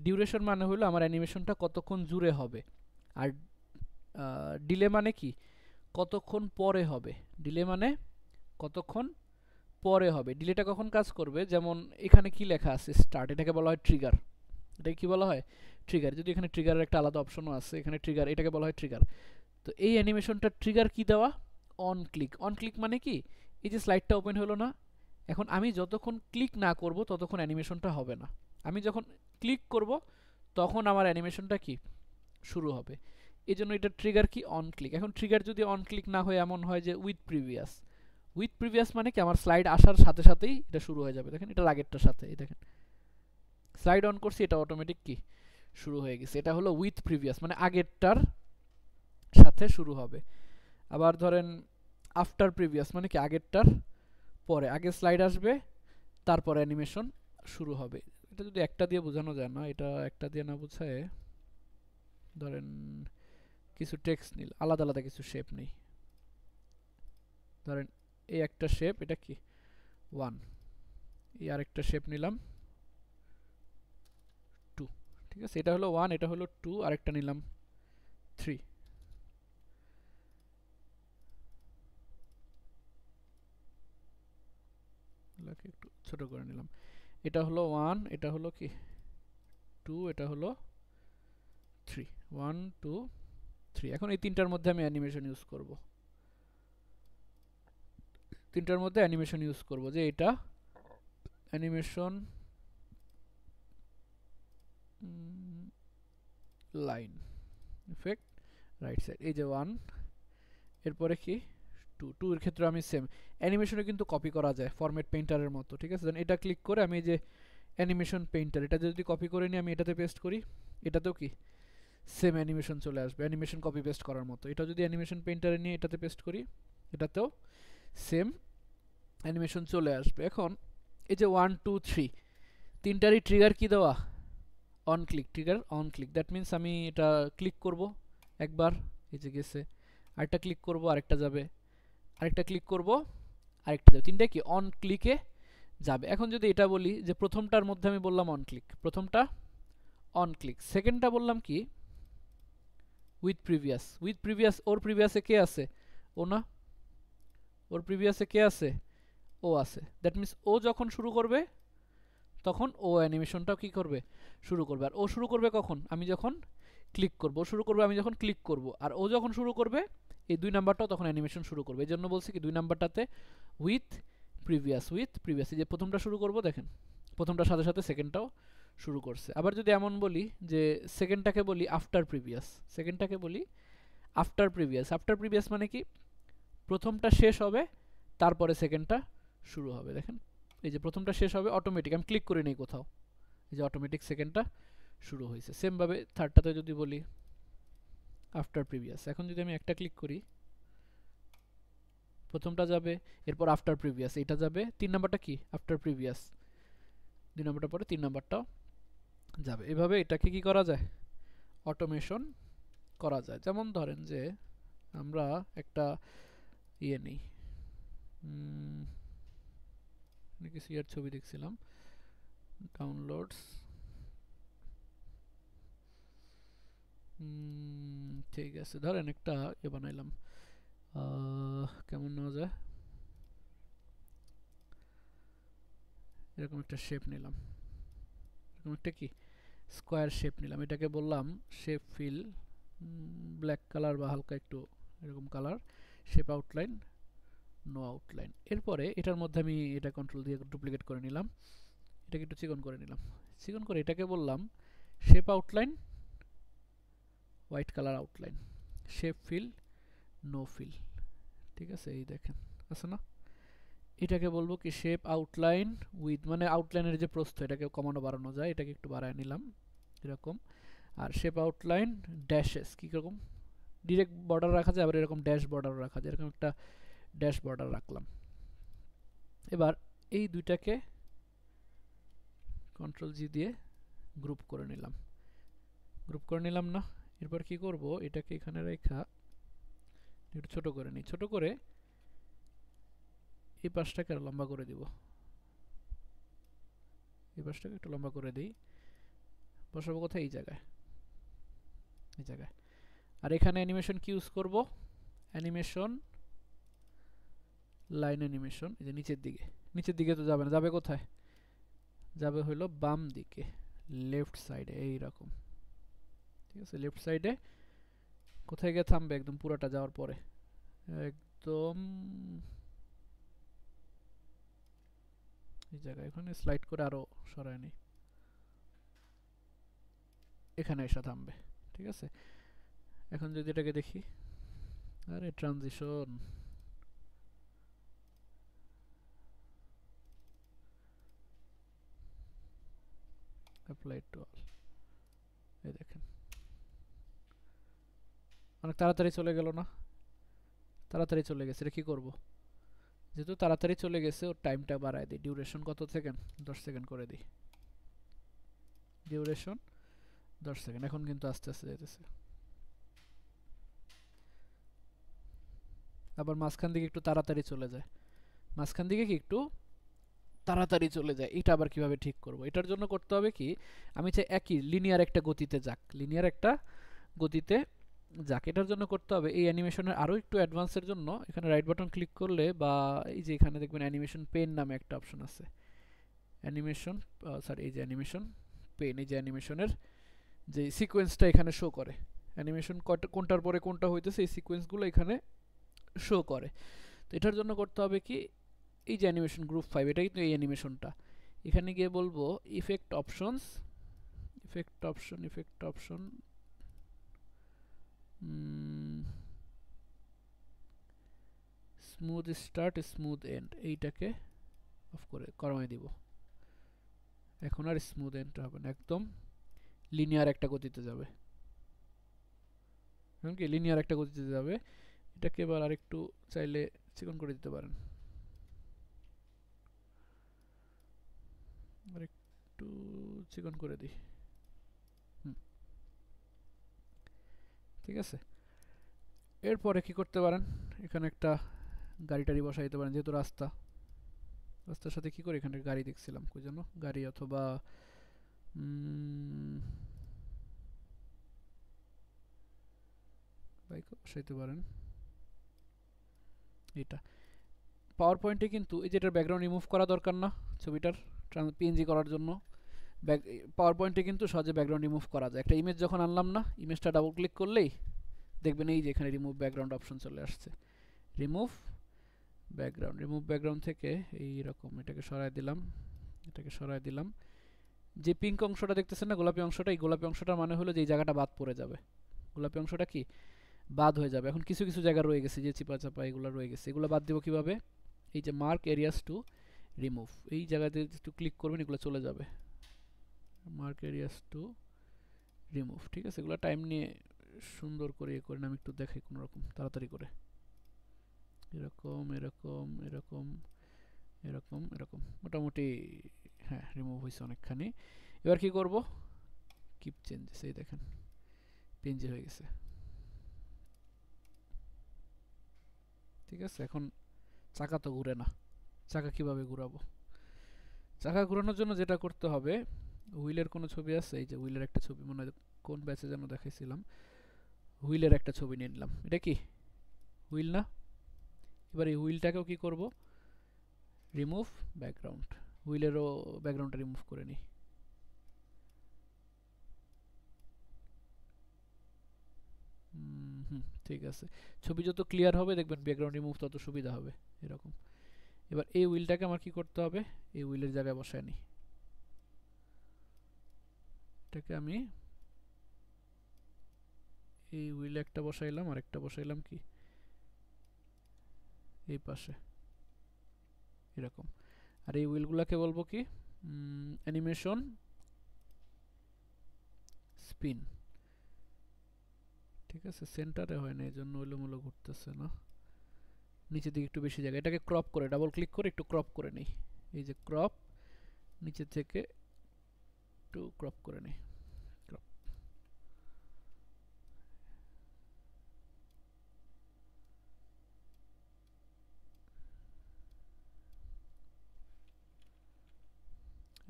ডিউরেশন মানে হলো আমার অ্যানিমেশনটা কতক্ষণ জুড়ে হবে, আর ডিলে মানে কি কতক্ষণ পরে হবে। ডিলে মানে কতক্ষণ পরে হবে। ডিলেটা কখন কাজ করবে, যেমন এখানে কি লেখা আছে স্টার্ট, এটাকে বলা হয় ট্রিগার। এটাকে কি বলা হয় ট্রিগার। যদি এখানে ট্রিগারের একটা আলাদা অপশনও আছে, এখানে ট্রিগার, এটাকে বলা হয় ট্রিগার। তো এই অ্যানিমেশনটা ট্রিগার কি দেওয়া, অন ক্লিক। অন ক্লিক মানে কি, এই যে স্লাইডটা ওপেন হলো না, এখন আমি যতক্ষণ ক্লিক না করব ততক্ষণ অ্যানিমেশনটা হবে না। আমি যখন ক্লিক করব তখন আমার অ্যানিমেশনটা কি শুরু হবে। এই জন্য এটা ট্রিগার কি অন ক্লিক। এখন ট্রিগার যদি অন ক্লিক না হয়ে এমন হয় যে উইথ প্রিভিয়াস, উইথ প্রিভিয়াস মানে কি আমার স্লাইড আসার সাথে সাথেই এটা শুরু হয়ে যাবে। দেখেন এটা আগেরটার সাথে, এই দেখেন স্লাইড অন করছি, এটা অটোমেটিক কি শুরু হয়ে গেছে। এটা হলো উইথ প্রিভিয়াস, মানে আগেরটার সাথে শুরু হবে। আবার ধরেন আফটার প্রিভিয়াস মানে কি আগেরটার পরে, আগে স্লাইড আসবে তারপরে অ্যানিমেশন শুরু হবে। এটা যদি একটা দিয়ে বোঝানো যায় না, এটা একটা দিয়ে না বোঝায়, ধরেন কিছু টেক্সট নিল, আলাদা আলাদা কিছু শেপ নেই, ধরেন এই একটা শেপ, এটা কি 1, এই আরেকটা শেপ নিলাম 2, ঠিক আছে। এটা হলো 1, এটা হলো 2, আরেকটা নিলাম 3। একটু ছোট করে নিলাম। এটা হলো 1, এটা হলো কি 2, এটা হলো 3, 1 2 3। এখন এই তিনটার মধ্যে আমি অ্যানিমেশন ইউজ করব, তিনটার মধ্যে অ্যানিমেশন ইউজ করব, যে এটা animation line effect right side, এই যে 1, এরপরে কি 2, 2 এর ক্ষেত্রে আমি সেম অ্যানিমেশনে কিন্তু কপি করা যায় ফরম্যাট পেইন্টারের মতো, ঠিক আছে। দেন এটা ক্লিক করে আমি এই যে অ্যানিমেশন পেইন্টার, এটা যদি কপি করে নিয়ে আমি এটাতে পেস্ট করি, এটাতেও কি সেম অ্যানিমেশন চলে আসবে, অ্যানিমেশন কপি পেস্ট করার মতো। এটা যদি অ্যানিমেশন পেইন্টারে নিয়ে এটাতে পেস্ট করি, এটাতেও সেম অ্যানিমেশন চলে আসবে। এখন এই যে 1 2 3 তিনটারই ট্রিগার কি দেওয়া, on click, trigger on click. That means আমি এটা ক্লিক করব একবার, এই যে গেছে, আরেকটা ক্লিক করব আরেকটা যাবে, আরেকটা ক্লিক করব আরেকটা যাবে, তিনটা কি অন ক্লিকে যাবে। এখন যদি এটা বলি যে প্রথমটার মধ্যে আমি বললাম অন ক্লিক, প্রথমটা অন ক্লিক। সেকেন্ডটা বললাম কি উইথ প্রিভিয়াস। উইথ প্রিভিয়াস, ওর প্রিভিয়াসে কে আছে? ও না, ওর প্রিভিয়াসে কে আছে? ও আছে। দ্যাট মিন্স ও যখন শুরু করবে তখন ও অ্যানিমেশনটাও কি করবে? শুরু করবে। আর ও শুরু করবে কখন? আমি যখন ক্লিক করব। ও শুরু করবে আমি যখন ক্লিক করব। আর ও যখন শুরু করবে এই 2 নাম্বারটাও তখন অ্যানিমেশন শুরু করবে। এজন্য বলছি কি 2 নাম্বারটাতে উইথ প্রিভিয়াস। উইথ প্রিভিয়াস, এই যে প্রথমটা শুরু করব দেখেন প্রথমটার সাথে সাথে সেকেন্ডটাও শুরু করছে। আবার যদি এমন বলি যে সেকেন্ডটাকে বলি আফটার প্রিভিয়াস। সেকেন্ডটাকে বলি আফটার প্রিভিয়াস। আফটার প্রিভিয়াস মানে কি প্রথমটা শেষ হবে তারপরে সেকেন্ডটা শুরু হবে। দেখেন এই যে প্রথমটা শেষ হবে অটোমেটিক, আমি ক্লিক করে নেই কোথাও, এই যে অটোমেটিক সেকেন্ডটা শুরু হয়েছে। সেম ভাবে থার্ডটাতে যদি বলি আফটার প্রিভিয়াস, এখন যদি আমি একটা ক্লিক করি প্রথমটা যাবে, এরপর আফটার প্রিভিয়াস এইটা যাবে, 3 নাম্বারটা কি আফটার প্রিভিয়াস, 2 নাম্বারটা পরে 3 নাম্বারটাও যাবে। এভাবে এটাকে কি করা যায়? অটোমেশন করা যায়। যেমন ধরেন যে আমরা একটা ইয়ে নেই, কিছু ইয়ার ছবি দেখছিলাম, ডাউনলোডস, ঠিক আছে ধরেন একটা ইয়ে বানাইলাম, কেমন নেওয়া যায়, এরকম একটা শেপ নিলাম, এরকম একটা কি স্কোয়ার শেপ নিলাম, এটাকে বললাম শেপ ফিল, ব্ল্যাক কালার বা হালকা একটু এরকম colour, shape outline, no outline. এরপরে এটার মধ্যে আমি এটা কন্ট্রোল দিয়ে ডুপ্লিকেট করে নিলাম, এটাকে একটু চিকন করে নিলাম, চিকন করে এটাকে বললাম shape outline, white colour outline, shape fill, no fill. ঠিক আছে, এই দেখেন আছে না, এটাকে বলবো কি শেপ আউটলাইন উইথ, মানে আউটলাইনের যে প্রস্থ এটাকে কমানো বাড়ানো যায়, এটাকে একটু বাড়ায় নিলাম এরকম। আর শেপ আউটলাইন ড্যাশেস, কি রকম ডিরেক্ট বর্ডার রাখা যায়, আবার এরকম ড্যাশ বর্ডার রাখা যায়, এরকম একটা ড্যাশ বর্ডার রাখলাম। এবার এই দুইটাকে কন্ট্রোল জি দিয়ে গ্রুপ করে নিলাম, গ্রুপ করে নিলাম না। এরপর কি করব, এটাকে এখানে রেখা একটু ছোট করে নিই, ছোট করে এই পাশটাকে আরো লম্বা করে দিব, এই পাশটাকে একটু লম্বা করে দিই, বসাবো কোথায়? এই জায়গায়, এই জায়গায়। আর এখানে অ্যানিমেশন কি ইউজ করব? অ্যানিমেশন লাইন অ্যানিমেশন, এই যে নিচের দিকে, নিচের দিকে তো যাবে না, যাবে কোথায়? যাবে হলো বাম দিকে, লেফট সাইডে, এই রকম। ঠিক আছে, লেফট সাইডে কোথায় গিয়ে থামবে? একদম পুরোটা যাওয়ার পরে একদম এই জায়গায়, এখানে স্লাইড করে আরো সরায় নেই, এখানে এসে থামবে। ঠিক আছে, এখন যদি এটাকে দেখি, আরে ট্রানজিশন, অ্যাপ্লাই টু অল, এই দেখেন অনেক তাড়াতাড়ি চলে গেল না? তাড়াতাড়ি চলে গেছে, এটা কি করব? যেহেতু তাড়াতাড়ি চলে গেছে ওর টাইমটা বাড়ায় দিই, ডিউরেশন কত সেকেন্ড? 10 সেকেন্ড করে দিই, ডিউরেশন 10 সেকেন্ড। এখন কিন্তু আস্তে আস্তে যেতেছে। আবার মাঝখান দিকে একটু তাড়াতাড়ি চলে যায়, মাঝখান দিকে কি একটু তাড়াতাড়ি চলে যায়, এটা আবার কিভাবে ঠিক করব? এটার জন্য করতে হবে কি, আমি চাই একই লিনিয়ার একটা গতিতে যাক, লিনিয়ার একটা গতিতে যাক। এটার জন্য করতে হবে এই অ্যানিমেশনের আরও একটু অ্যাডভান্সের জন্য এখানে রাইট বাটন ক্লিক করলে, বা এই যে এখানে দেখবেন অ্যানিমেশন পেন নামে একটা অপশন আছে, অ্যানিমেশন সরি এই যে অ্যানিমেশন পেন, এই যে অ্যানিমেশনের যে সিকোয়েন্সটা এখানে শো করে, অ্যানিমেশন কোনটার পরে কোনটা হইতেছে এই সিকোয়েন্সগুলো এখানে শো করে। তো এটার জন্য করতে হবে কি, এই যে অ্যানিমেশন গ্রুপ 5, এটা কিন্তু এই অ্যানিমেশনটা, এখানে গিয়ে বলবো effect options, effect option, effect option, smooth start, smooth end, এইটাকে অফ করে কমাই দিব। এখন আর স্মুথ এন্ড হবে না, একদম লিনিয়ার একটা গতিতে যাবে, এখন কি লিনিয়ার একটা গতিতে যাবে। এটাকে এবার আরেকটু চাইলে চিকন করে দিতে পারেন, আরেকটু চিকন করে দিই, ঠিক আছে। এরপরে কি করতে পারেন, এখানে একটা গাড়ি টাড়ি বসাই দিতে পারেন, যেহেতু রাস্তা, রাস্তার সাথে কি করে এখানে গাড়ি দেখছিলাম, কই যেন গাড়ি, অথবা বসাইতে পারেন এটা। পাওয়ার পয়েন্টে কিন্তু এই যেটার ব্যাকগ্রাউন্ড রিমুভ করা দরকার না ছবিটার পিএনজি করার জন্য, পাওয়ার পয়েন্টে কিন্তু সহজে ব্যাকগ্রাউন্ড রিমুভ করা যায়। একটা ইমেজ যখন আনলাম না, ইমেজটা ডাবল ক্লিক করলেই দেখবেন এই যে এখানে রিমুভ ব্যাকগ্রাউন্ড অপশন চলে আসছে। রিমুভ ব্যাকগ্রাউন্ড থেকে এইরকম এটাকে সরায় দিলাম, এটাকে সরায় দিলাম। যে পিঙ্ক অংশটা দেখতেছেন না, গোলাপি অংশটা, এই গোলাপি অংশটার মানে হলো যে এই জায়গাটা বাদ পড়ে যাবে, গোলাপি অংশটা কি বাদ হয়ে যাবে। এখন কিছু কিছু জায়গা রয়ে গেছে, যে চিপা চাপা এগুলো রয়ে গেছে, এগুলো বাদ দেবো কিভাবে? এই যে মার্ক এরিয়াস টু রিমুভ, এই জায়গাতে একটু ক্লিক করবেন, এগুলো চলে যাবে। মার্ক এরিয়াস টু রিমুভ, ঠিক আছে। এগুলো টাইম নিয়ে সুন্দর করে করে আমি একটু দেখাই কোনো রকম তাড়াতাড়ি করে। এরকম এরকম এরকম এরকম এরকম মোটামুটি হ্যাঁ রিমুভ হয়েছে অনেকখানি। এবার কি করব? কিপ চেঞ্জেস, এই দেখেন চেঞ্জ হয়ে গেছে, ঠিক আছে। এখন চাকা তো ঘুরে না, চাকা কিভাবে ঘুরাবো? চাকা ঘোরানোর জন্য যেটা করতে হবে, হুইলের কোনো ছবি আছে? এই যে হুইলের একটা ছবি, মনে হয় কোন ব্যাচে যেন দেখাইছিলাম, হুইলের একটা ছবি নিয়ে নিলাম। এটা কি হুইল না? এবার এই হুইলটাকেও কি করব? রিমুভ ব্যাকগ্রাউন্ড, হুইলেরও ব্যাকগ্রাউন্ডটা রিমুভ করে নিই। ঠিক আছে। ছবি যত ক্লিয়ার হবে দেখবেন ব্যাকগ্রাউন্ড রিমুভ তত সুবিধা হবে এরকম। এবার এই হুইলটাকে আমার কি করতে হবে? এই হুইলের জায়গায় বসায় নিই। এটাকে আমি এই হুইলে একটা বসাইলাম, আর একটা বসাইলাম কি এই পাশে এরকম। আর এই হুইলগুলোকে বলবো কি অ্যানিমেশন স্পিন, ঠিক আছে। সেন্টারে হয় না, এই জন্য এলোমেলো ঘুরতেছে না, নিচের দিকে একটু বেশি জায়গা। এটাকে ক্রপ করে ডাবল ক্লিক করে একটু ক্রপ করে নিই। এই যে ক্রপ, নিচে থেকে একটু ক্রপ করে নিই, ক্রপ।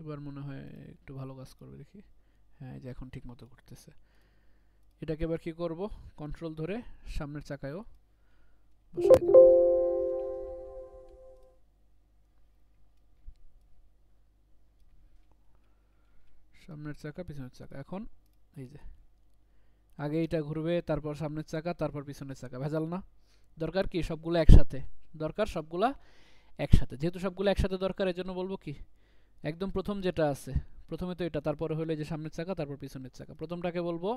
এবার মনে হয় একটু ভালো কাজ করবে, দেখি। হ্যাঁ, যে এখন ঠিক মতো করতেছে। এটাকে এবার কি করব? কন্ট্রোল ধরে সামনের চাকায়ও বসাই দেব। সামনের চাকা পিছনের চাকা, এখন এই যে আগে এটা ঘুরবে, তারপর সামনের চাকা, তারপর পিছনের চাকা। ভেজাল না? দরকার কি সবগুলো একসাথে, দরকার সবগুলা একসাথে। যেহেতু সবগুলো একসাথে দরকার, এর জন্য বলবো কি একদম প্রথম যেটা আছে, প্রথমে তো এটা, তারপরে হলো যে সামনের চাকা, তারপর পিছনের চাকা। প্রথমটাকে বলবো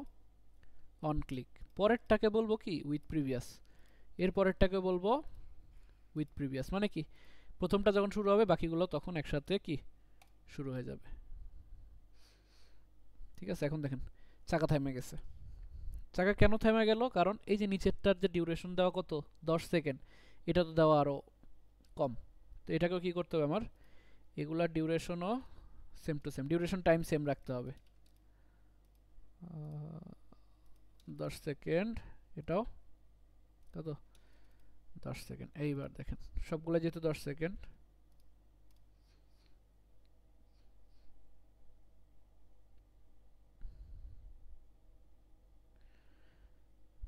অন ক্লিক, পরেরটাকে বলবো কি উইথ প্রিভিয়াস, এর পরেরটাকে বলবো উইথ প্রিভিয়াস। মানে কি প্রথমটা যখন শুরু হবে বাকিগুলো তখন একসাথে কি শুরু হয়ে যাবে, ঠিক আছে। এখন দেখেন চাকা থেমে গেছে। চাকা কেন থেমে গেল? কারণ এই যে নিচেরটার যে ডিউরেশন দেওয়া কত 10 সেকেন্ড, এটা তো দেওয়া আরও কম। তো এটাকেও কি করতে হবে আমার, এগুলার ডিউরেশনও same to same, duration time same রাখতে হবে। 10 সেকেন্ড, এটাও কত 10 সেকেন্ড। এইবার দেখেন সবগুলো যেহেতু 10 সেকেন্ড,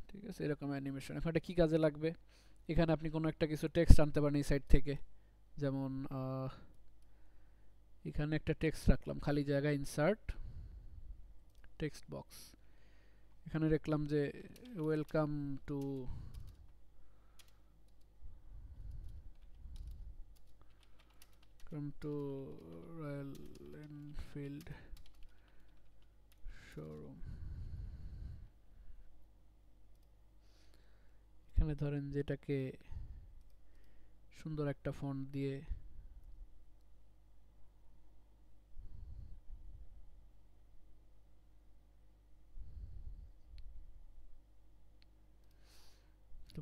ঠিক আছে। এরকম অ্যানিমেশন। এখন এটা কি কাজে লাগবে? এখানে আপনি কোনো একটা কিছু টেক্সট আনতে পারেন এই সাইড থেকে, যেমন এখানে একটা টেক্সট রাখলাম, খালি জায়গা, ইনসার্ট টেক্সট বক্স। এখানে রাখলাম যে welcome to royal Enfield showroom. এখানে ধরেন যেটাকে সুন্দর একটা ফন্ট দিয়ে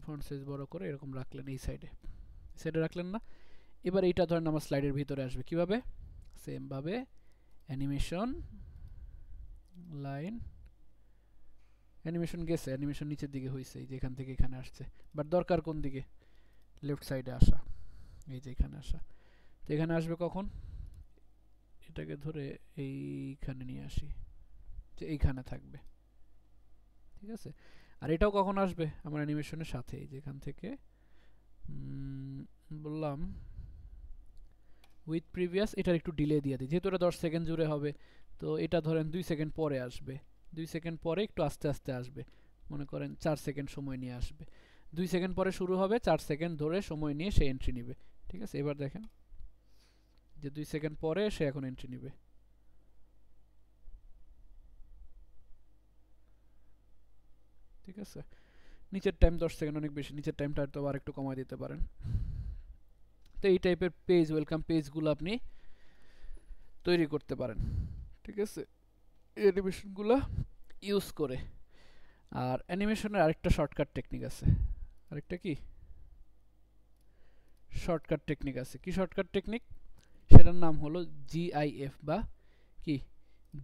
ফন্ট সাইজ বড় করে এরকম রাখলেন, এই সাইডে সাইডে রাখলেন না। এবার এইটা ধরেন আমার স্লাইডের ভিতরে আসবে কিভাবে? সেম ভাবে অ্যানিমেশন লাইন, অ্যানিমেশন গেছে, অ্যানিমেশন নিচের দিকে হয়েছে, এই যে এখান থেকে এখানে আসছে, বাট দরকার কোন দিকে? লেফট সাইডে আসা, এই যে এখানে আসা। তো এখানে আসবে কখন? এটাকে ধরে এইখানে নিয়ে আসি, যে এইখানে থাকবে, ঠিক আছে। আর এটাও কখন আসবে আমার অ্যানিমেশনের সাথেই, যেখান থেকে বললাম উইথ প্রিভিয়াস, এটার একটু ডিলে দিয়ে দিই, যেহেতু এটা 10 সেকেন্ড জুড়ে হবে, তো এটা ধরেন 2 সেকেন্ড পরে আসবে, 2 সেকেন্ড পরে একটু আস্তে আস্তে আসবে, মনে করেন 4 সেকেন্ড সময় নিয়ে আসবে, 2 সেকেন্ড পরে শুরু হবে, 4 সেকেন্ড ধরে সময় নিয়ে সে এন্ট্রি নিবে। ঠিক আছে, এবার দেখেন যে 2 সেকেন্ড পরে সে এখন এন্ট্রি নিবে। ঠিক আছে, নিচের টাইম 10 সেকেন্ড অনেক বেশি, নিচের টাইমটা তো আর একটু কমায় দিতে পারেন। তো এই টাইপের পেজ, ওয়েলকাম পেজগুলো আপনি তৈরি করতে পারেন। ঠিক আছে, এই অ্যানিমেশনগুলো ইউজ করে। আর অ্যানিমেশনের আরেকটা শর্টকাট টেকনিক আছে, আরেকটা কি শর্টকাট টেকনিক আছে, কি শর্টকাট টেকনিক, সেটার নাম হলো জিআইএফ বা কি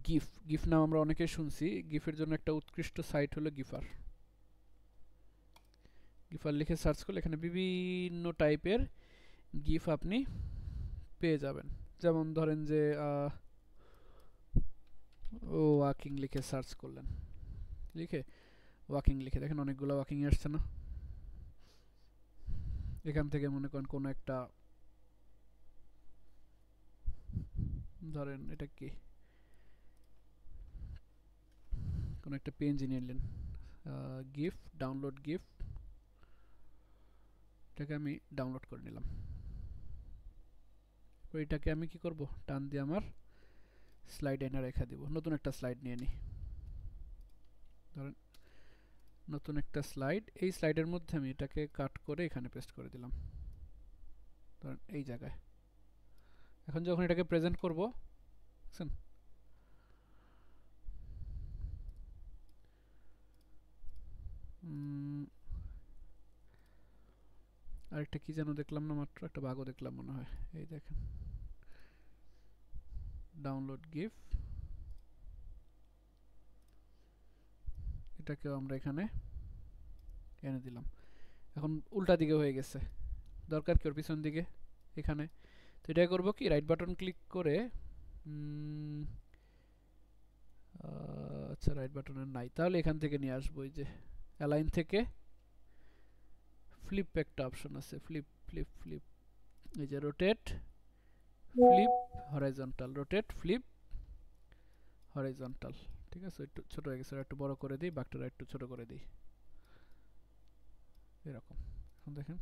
গিফ। গিফ নাম আমরা অনেকেই শুনছি, গিফের জন্য একটা উৎকৃষ্ট সাইট হলো গিফার। গিফার লিখে সার্চ করলে এখানে বিভিন্ন টাইপের গিফ আপনি পেয়ে যাবেন। যেমন ধরেন যে ওয়াকিং লিখে সার্চ করলেন, লিখে ওয়াকিং লিখে দেখেন অনেকগুলো ওয়াকিং আসছে না। এখান থেকে মনে করেন কোনো একটা, ধরেন এটা কি কোনো একটা পিএনজি নিলেন, গিফ ডাউনলোড গিফ, এটাকে আমি ডাউনলোড করে নিলাম। এটাকে আমি কি করব, টান দিয়ে আমার স্লাইড এনে রেখে দিব, নতুন একটা স্লাইড নিয়ে নিই, ধরেন নতুন একটা স্লাইড, এই স্লাইডের মধ্যে আমি এটাকে কাট করে এখানে পেস্ট করে দিলাম, ধরেন এই জায়গায়। এখন যখন এটাকে প্রেজেন্ট করব, বুঝছেন, আরেকটা কি যেন দেখলাম না, মাত্র একটা বাগও দেখলাম মনে হয়, এই দেখেন ডাউনলোড গিফ, এটাকেও আমরা এখানে এনে দিলাম। এখন উল্টা দিকে হয়ে গেছে, দরকার কি ওর পিছন দিকে এখানে। তো এটা করবো কি, রাইট বাটন ক্লিক করে, আচ্ছা রাইট বাটনের নাই, তাহলে এখান থেকে নিয়ে আসবো, এই যে অ্যালাইন থেকে ফ্লিপ একটা অপশন আছে, ফ্লিপ ফ্লিপ ফ্লিপ, এই যে rotate flip horizontal, rotate flip horizontal. ঠিক আছে, একটু ছোট হয়ে গেছে, একটু বড় করে দিই, বাঘটা একটু ছোট করে দিই, এরকম। এখন দেখেন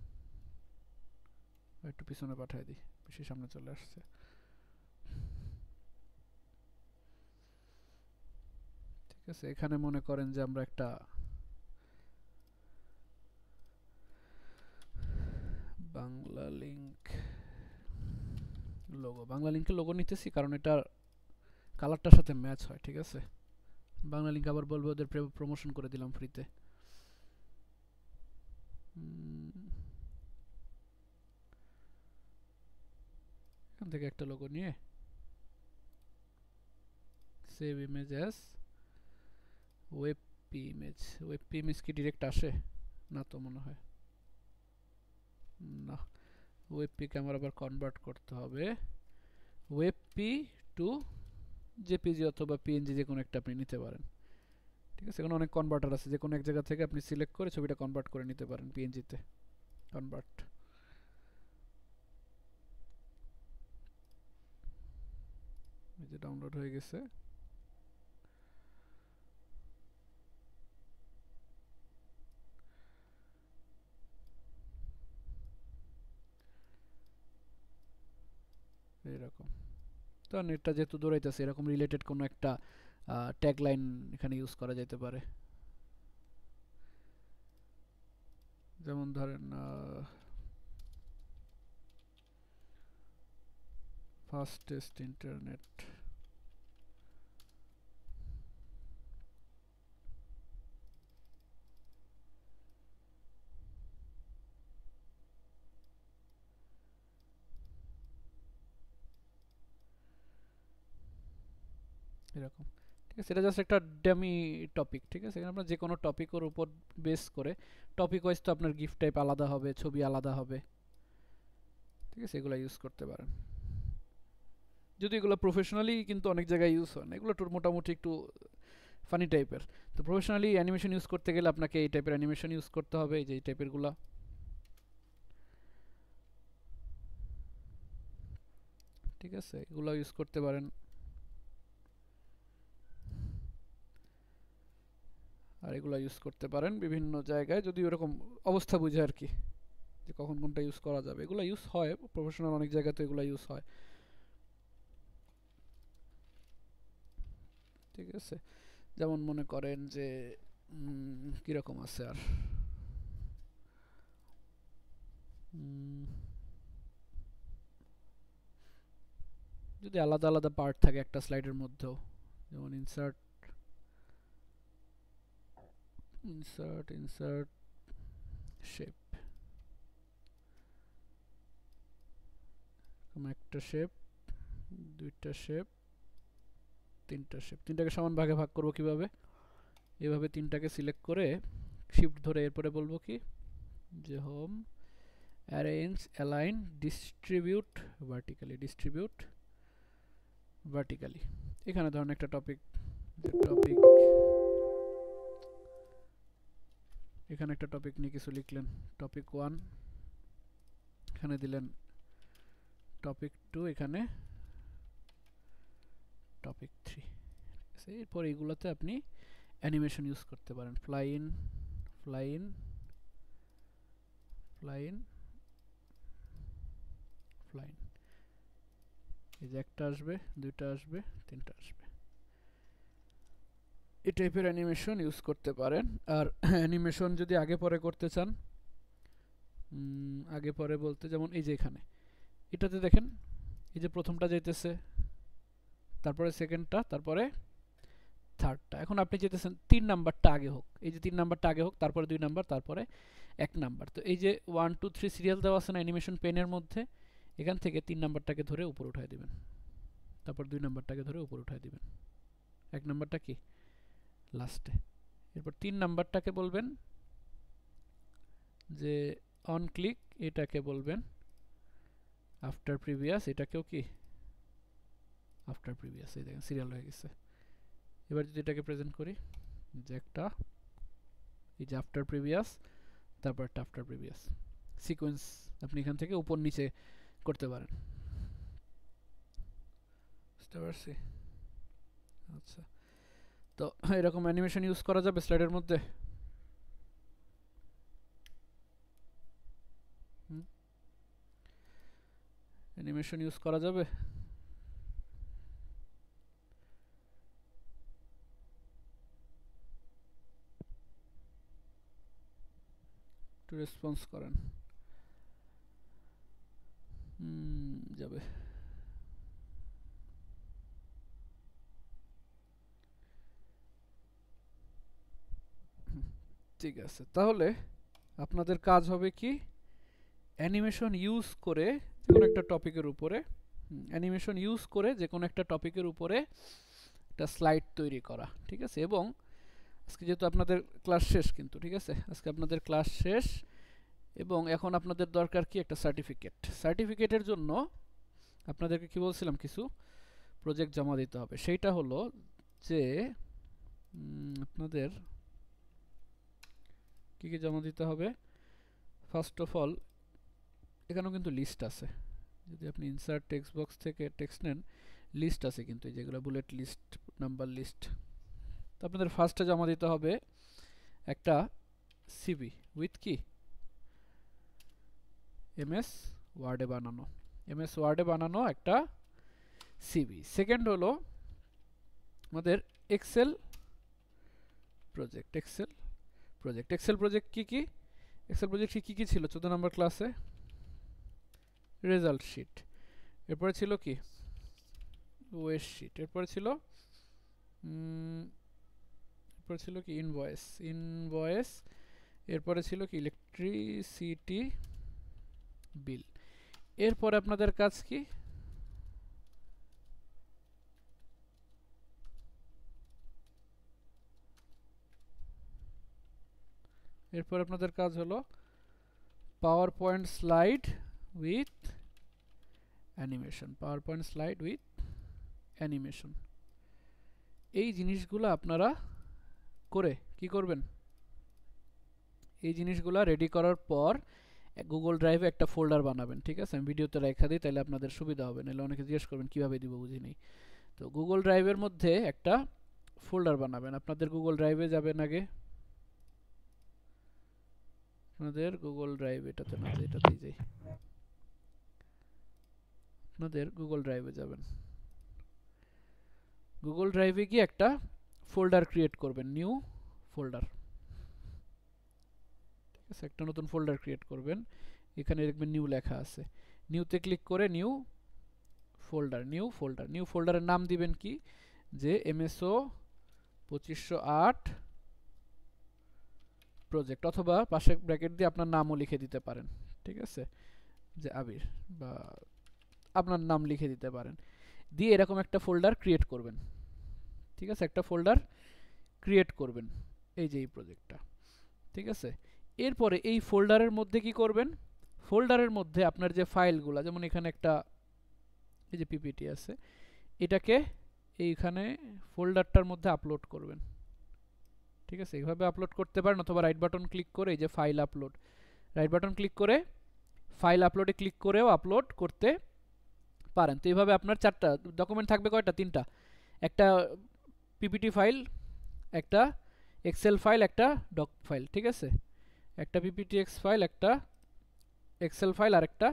একটু পিছনে পাঠিয়ে দিই, বেশি সামনে চলে আসছে। ঠিক আছে, এখানে মনে করেন যে আমরা একটা বাংলা লিংক লোগো, বাংলা লিংকের লোগো নিতেছি কারণ এটা কালারটার সাথে ম্যাচ হয়। ঠিক আছে, বাংলা লিংক আবার বলবো ওদের প্রমোশন করে দিলাম ফ্রিতে। এখান থেকে একটা লোগো নিয়ে save image as WebP image, WebP image কি ডিরেক্ট আসে না, তো মনে হয় না, ওয়েবপিকে আমার আবার কনভার্ট করতে হবে, ওয়েবপি টু জেপিজি অথবা পিএনজি, যে কোনো একটা আপনি নিতে পারেন। ঠিক আছে, এখানে অনেক কনভার্টার আছে, যে কোনো এক জায়গা থেকে আপনি সিলেক্ট করে ছবিটা কনভার্ট করে নিতে পারেন পিএনজিতে, কনভার্ট। এই যে ডাউনলোড হয়ে গেছে, এরকম। তো নেটটা যেহেতু দৌড়াইতেছে, এরকম রিলেটেড কোনো একটা ট্যাগ লাইন এখানে ইউজ করা যেতে পারে, যেমন ধরেন ফাস্টেস্ট ইন্টারনেট, এরকম। ঠিক আছে, এটা জাস্ট একটা ডেমি টপিক। ঠিক আছে, এখানে আপনার যে কোনো টপিকের উপর বেস করে, টপিক ওয়াইজ তো আপনার গিফট টাইপ আলাদা হবে, ছবি আলাদা হবে। ঠিক আছে, এগুলো ইউজ করতে পারেন, যদি এগুলো প্রফেশনালি কিন্তু অনেক জায়গায় ইউজ হয় না, এগুলো মোটামুটি একটু ফানি টাইপের। তো প্রফেশনালি অ্যানিমেশন ইউজ করতে গেলে আপনাকে এই টাইপের অ্যানিমেশন ইউজ করতে হবে, এই যে এই টাইপের গুলা, ঠিক আছে, এগুলো ইউজ করতে পারেন। আর এগুলো ইউজ করতে পারেন বিভিন্ন জায়গায়, যদি ওরকম অবস্থা বুঝে আর কি, যে কখন কোনটা ইউজ করা যাবে। এগুলো ইউজ হয় প্রফেশনাল অনেক জায়গায়, তো এগুলো ইউজ হয়, ঠিক আছে। যেমন মনে করেন যে কিরকম আছে আর যদি আলাদা আলাদা পার্ট থাকে একটা স্লাইডের মধ্যেও, যেমন ইনসার্ট ইনসার্ট ইনসার্ট শেপ, একটা শেপ, দুইটা শেপ, তিনটা শেপ, তিনটাকে সমান ভাগে ভাগ করব কিভাবে, এভাবে তিনটাকে সিলেক্ট করে শিফট ধরে এরপরে বলবো কি যে home, arrange, align, distribute vertically. এখানে ধরুন একটা টপিক, এখানে একটা টপিক নিয়ে কিছু লিখলেন, টপিক 1, এখানে দিলেন টপিক 2, এখানে টপিক 3। এরপর এইগুলোতে আপনি অ্যানিমেশন ইউজ করতে পারেন, ফ্লাইন, এই যে একটা আসবে, দুইটা আসবে, তিনটা আসবে, এই টাইপের অ্যানিমেশন ইউজ করতে পারেন। আর অ্যানিমেশন যদি আগে পরে করতে চান, আগে পরে বলতে যেমন এই যে এখানে এটাতে দেখেন, এই যে প্রথমটা যাইতেছে, তারপরে সেকেন্ডটা, তারপরে থার্ডটা। এখন আপনি যেতেছেন 3 নাম্বারটা আগে হোক, এই যে 3 নাম্বারটা আগে হোক, তারপরে 2 নাম্বার, তারপরে 1 নাম্বার। তো এই যে 1 2 3 সিরিয়াল দেওয়া আছে না অ্যানিমেশন পেনের মধ্যে, এখান থেকে 3 নাম্বারটাকে ধরে উপরে উঠায় দিবেন, তারপর 2 নাম্বারটাকে ধরে উপরে উঠায় দিবেন, 1 নাম্বারটা কি লাস্টে। এরপর 3 নাম্বারটাকে বলবেন যে অন ক্লিক, এটাকে বলবেন আফটার প্রিভিয়াস, এটাকেও কি আফটার প্রিভিয়াস। এই দেখেন সিরিয়াল হয়ে গেছে। এবার যদি এটাকে প্রেজেন্ট করি, যে একটা এই যে আফটার প্রিভিয়াস, তারপর একটা আফটার প্রিভিয়াস সিকোয়েন্স আপনি এখান থেকে উপর নিচে করতে পারেন, বুঝতে পারছি? আচ্ছা, তো এরকম অ্যানিমেশন ইউজ করা যাবে স্লাইডের মধ্যে। অ্যানিমেশন ইউজ করা যাবে। একটু রেসপন্স করেন। যাবে। ঠিক আছে, তাহলে আপনাদের কাজ হবে কি, অ্যানিমেশন ইউজ করে যে কোনো একটা টপিকের উপরে, অ্যানিমেশন ইউজ করে যে কোনো একটা টপিকের উপরে একটা স্লাইড তৈরি করা, ঠিক আছে। এবং আজকে যেহেতু আপনাদের ক্লাস শেষ কিন্তু, ঠিক আছে, আজকে আপনাদের ক্লাস শেষ, এবং এখন আপনাদের দরকার কি একটা সার্টিফিকেটের জন্য আপনাদেরকে কি বলছিলাম, কিছু প্রজেক্ট জমা দিতে হবে। সেইটা হলো যে আপনাদের কি কি জমা দিতে হবে। ফার্স্ট অফ অল এখানেও কিন্তু লিস্ট আছে, যদি আপনি ইনসার্ট টেক্সট বক্স থেকে টেক্সট নেন, লিস্ট আছে কিন্তু, এই যেগুলো বুলেট লিস্ট, নাম্বার লিস্ট। তো আপনাদের ফার্স্টে জমা দিতে হবে একটা সিভি উইথ কি এমএস ওয়ার্ডে বানানো একটা সিভি। সেকেন্ড হলো আমাদের এক্সেল প্রজেক্ট। এক্সেল প্রজেক্ট কি কি ছিল 14 নম্বর ক্লাসে? রেজাল্ট শিট, এরপরে ছিল কি ওয়েস শিট, এরপরে ছিল কি ইনভয়েস, এরপরে ছিল কি ইলেকট্রিসিটি বিল। এরপরে আপনাদের কাজ কি, এরপর আপনাদের কাজ হলো power point slide with animation. এই জিনিসগুলো আপনারা করে কি করবেন, এই জিনিসগুলা রেডি করার পর গুগল ড্রাইভে একটা ফোল্ডার বানাবেন। ঠিক আছে, আমি ভিডিওতে রেখা দিই, তাহলে আপনাদের সুবিধা হবে, নাহলে অনেকে জিজ্ঞেস করবেন কীভাবে দিব বুঝি নেই। তো গুগল ড্রাইভের মধ্যে একটা ফোল্ডার বানাবেন। আপনাদের গুগল ড্রাইভে যাবেন আগে, আপনাদের গুগল ড্রাইভ, এটাতে না যাই, এটাতেই যাই, আপনাদের গুগল ড্রাইভে যাবেন। গুগল ড্রাইভে গিয়ে একটা ফোল্ডার ক্রিয়েট করবেন, নিউ ফোল্ডার। ঠিক আছে, একটা নতুন ফোল্ডার ক্রিয়েট করবেন, এখানে দেখবেন নিউ লেখা আছে, নিউতে ক্লিক করে new folder, new folder, new ফোল্ডারের নাম দিবেন কি, যে এমএসও 2508 প্রজেক্ট, অথবা পাশে ব্র্যাকেট দিয়ে আপনার নামও লিখে দিতে পারেন। ঠিক আছে, যে আবির, বা আপনার নাম লিখে দিতে পারেন, দিয়ে এরকম একটা ফোল্ডার ক্রিয়েট করবেন। ঠিক আছে, একটা ফোল্ডার ক্রিয়েট করবেন, এই যে এই প্রজেক্টটা। ঠিক আছে, এরপরে এই ফোল্ডারের মধ্যে কি করবেন, ফোল্ডারের মধ্যে আপনার যে ফাইলগুলো, যেমন এখানে একটা এই যে পিপিটি আছে, এটাকে এইখানে ফোল্ডারটার মধ্যে আপলোড করবেন। ঠিক আছে, এইভাবে আপলোড করতে পারেন, অথবা রাইট বাটন ক্লিক করে এই যে file upload, right button click করে ফাইল আপলোডে ক্লিক করেও আপলোড করতে পারেন। তো এইভাবে আপনার চারটা ডকুমেন্ট থাকবে, কয়টা, তিনটা, একটা পিপিটি ফাইল, একটা এক্সেল ফাইল, একটা ডক ফাইল। ঠিক আছে, একটা পিপিটিএক্স ফাইল, একটা এক্সেল ফাইল, আর একটা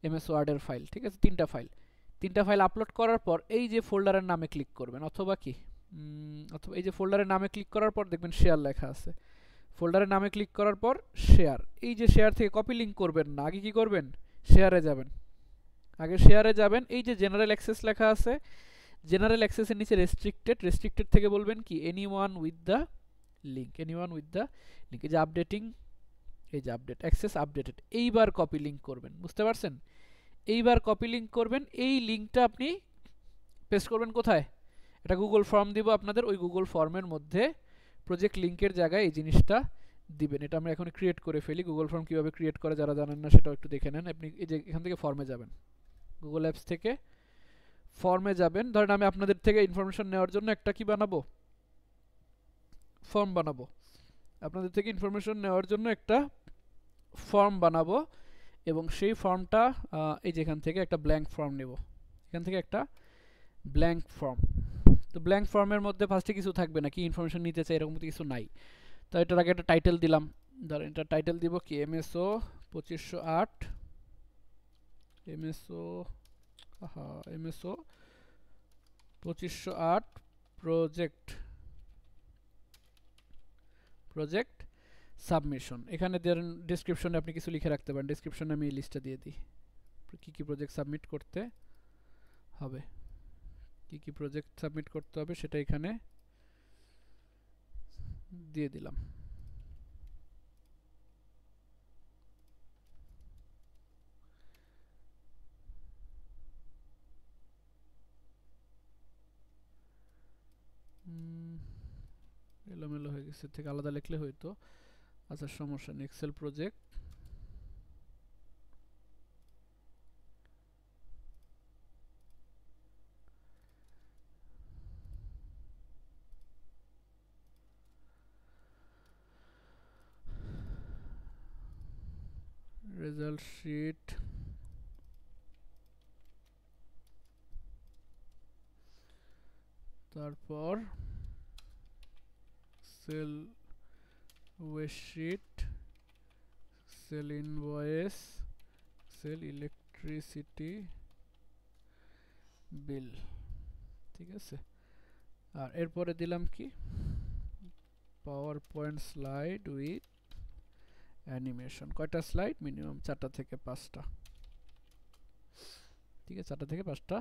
এমএস ওয়ার্ডের ফাইল। ঠিক আছে, তিনটা ফাইল, তিনটা ফাইল আপলোড করার পর এই যে ফোল্ডারের নামে ক্লিক করবেন, অথবা কি অথবা এই যে ফোল্ডারের নামে ক্লিক করার পর দেখবেন শেয়ার লেখা আছে, ফোল্ডারের নামে ক্লিক করার পর শেয়ার, এই যে শেয়ার থেকে কপি লিঙ্ক করবেন না, আগে কি করবেন, শেয়ারে যাবেন, আগে শেয়ারে যাবেন, এই যে জেনারেল অ্যাক্সেস লেখা আছে, জেনারেল অ্যাক্সেসের নিচে রেস্ট্রিক্টেড, রেস্ট্রিক্টেড থেকে বলবেন কি anyone with the link, anyone with the link, এই যে আপডেটিং, এই যে আপডেট অ্যাক্সেস আপডেটেড, এইবার কপি লিঙ্ক করবেন, বুঝতে পারছেন, এইবার কপি লিঙ্ক করবেন, এই লিঙ্কটা আপনি পেস্ট করবেন কোথায়, এটা গুগল ফর্ম দিব আপনাদের, ওই গুগল ফর্মের মধ্যে প্রজেক্ট লিঙ্কের জায়গায় এই জিনিসটা দিবেন। এটা আমরা এখন ক্রিয়েট করে ফেলি, গুগল ফর্ম কীভাবে ক্রিয়েট করে যারা জানেন না সেটাও একটু দেখে নেন। আপনি এই যে এখান থেকে ফর্মে যাবেন, গুগল অ্যাপস থেকে ফর্মে যাবেন, ধরেন আমি আপনাদের থেকে ইনফরমেশন নেওয়ার জন্য একটা কি বানাবো, ফর্ম বানাবো, আপনাদের থেকে ইনফরমেশন নেওয়ার জন্য একটা ফর্ম বানাবো, এবং সেই ফর্মটা এই যে এখান থেকে একটা ব্ল্যাঙ্ক ফর্ম নেব, এখান থেকে একটা ব্ল্যাঙ্ক ফর্ম। তো ব্ল্যাঙ্ক ফর্মের মধ্যে ফার্স্টে কিছু থাকবে না, কি ইনফরমেশন নিতে চাই এরকম কিছু নাই। তো এটার আগে একটা টাইটেল দিলাম, ধরেন এটা টাইটেল দিব কি MSO 2508, MSO MSO 2508 project, project submission. এখানে দেন ডেসক্রিপশনে আপনি কিছু লিখে রাখতে পারেন, ডেসক্রিপশনে আমি এই লিস্টটা দিয়ে দিই, কী কী প্রজেক্ট সাবমিট করতে হবে, কী কী প্রজেক্ট সাবমিট করতে হবে সেটা এখানে দিয়ে দিলাম। এলোমেলো হয়ে গেছে, থেকে আলাদা লিখলে হয়তো, আচ্ছা সমস্যা নেই। এক্সেল প্রজেক্ট, রেজাল্ট শিট, তারপর sale waste sheet, sale invoice, sale electricity bill. ঠিক আছে, আর এরপরে দিলাম কি PowerPoint slide with animation, কয়টা স্লাইড, মিনিমাম 4টা থেকে 5টা। ঠিক আছে, 4টা থেকে 5টা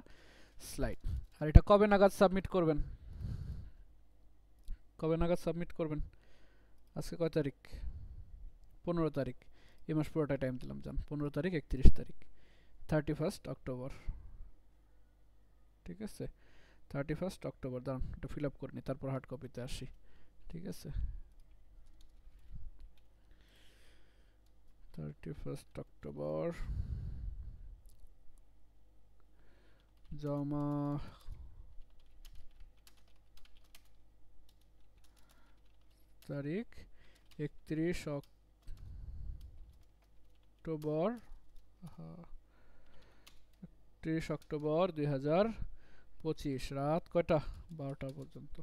স্লাইড। আর এটা কবে নাগাদ সাবমিট করবেন, কবে নাগাদ সাবমিট করবেন, আজকে কয় তারিখ, 15 তারিখ, এই মাস পুরোটা টাইম দিলাম, জান 15 তারিখ, 31 তারিখ, 31 অক্টোবর। ঠিক আছে, 31 অক্টোবর, দাঁড়ান এটা ফিল আপ করে নিই, তারপর হার্ড কপিতে আসি। ঠিক আছে, 31 অক্টোবর জমা তারিখ 31 অক্টোবর 31 অক্টোবর 2025 রাত কয়টা 12টা পর্যন্ত।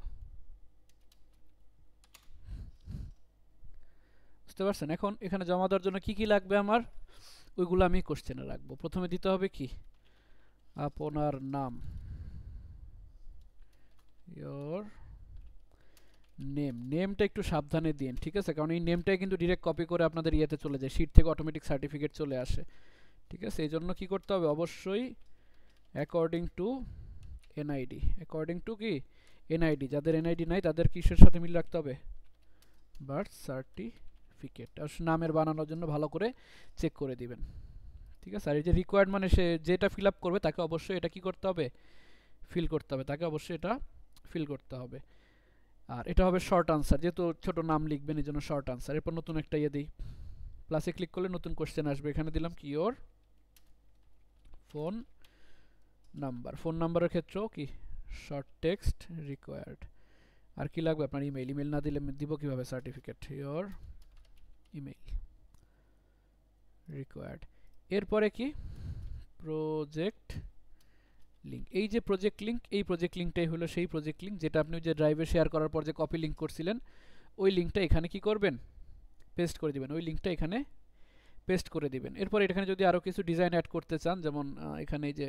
বুঝতে পারছেন? এখন এখানে জমা দেওয়ার জন্য কি কি লাগবে আমার ওইগুলো আমি কোশ্চেনে রাখবো। প্রথমে দিতে হবে কি আপনার নাম, ইয়োর নেম। নেমটা একটু সাবধানে দিন, ঠিক আছে? কারণ এই নেমটাই কিন্তু ডিরেক্ট কপি করে আপনাদের ইয়েতে চলে যায়, শীট থেকে অটোমেটিক সার্টিফিকেট চলে আসে, ঠিক আছে? এই জন্য কী করতে হবে, অবশ্যই according to NID. According to কি এনআইডি, যাদের এনআইডি নাই তাদের কিসের সাথে মিল রাখতে হবে, বার্থ সার্টিফিকেট। আর নামের বানানোর জন্য ভালো করে চেক করে দিবেন, ঠিক আছে? আর এই যে রিকোয়ার্ড মানে সে যেটা ফিল আপ করবে তাকে অবশ্যই এটা কি করতে হবে, ফিল করতে হবে, তাকে অবশ্যই এটা ফিল করতে হবে। আর এটা হবে শর্ট আনসার, যেহেতু ছোট নাম লিখবেন এই জন্য শর্ট আনসার। এরপর নতুন একটা ইয়ে দিই, প্লাসে ক্লিক করলে নতুন কোশ্চেন আসবে। এখানে দিলাম কি ইয়োর ফোন নাম্বার। ফোন নাম্বারের ক্ষেত্রেও কি শর্ট টেক্সট রিকোয়ার্ড। আর কি লাগবে আপনার ইমেল। ইমেল না দিলে দিব কিভাবে সার্টিফিকেট, ইয়োর ইমেল রিকোয়ার্ড। এরপরে কি প্রজেক্ট লিঙ্ক। এই যে প্রজেক্ট লিঙ্ক, এই প্রজেক্ট লিঙ্কটাই হলো সেই প্রজেক্ট লিঙ্ক যেটা আপনি যে ড্রাইভে শেয়ার করার পর যে কপি লিঙ্ক করছিলেন, ওই লিঙ্কটা এখানে কি করবেন, পেস্ট করে দিবেন। ওই লিঙ্কটা এখানে পেস্ট করে দিবেন। এরপর এখানে যদি আরও কিছু ডিজাইন অ্যাড করতে চান, যেমন এখানে এই যে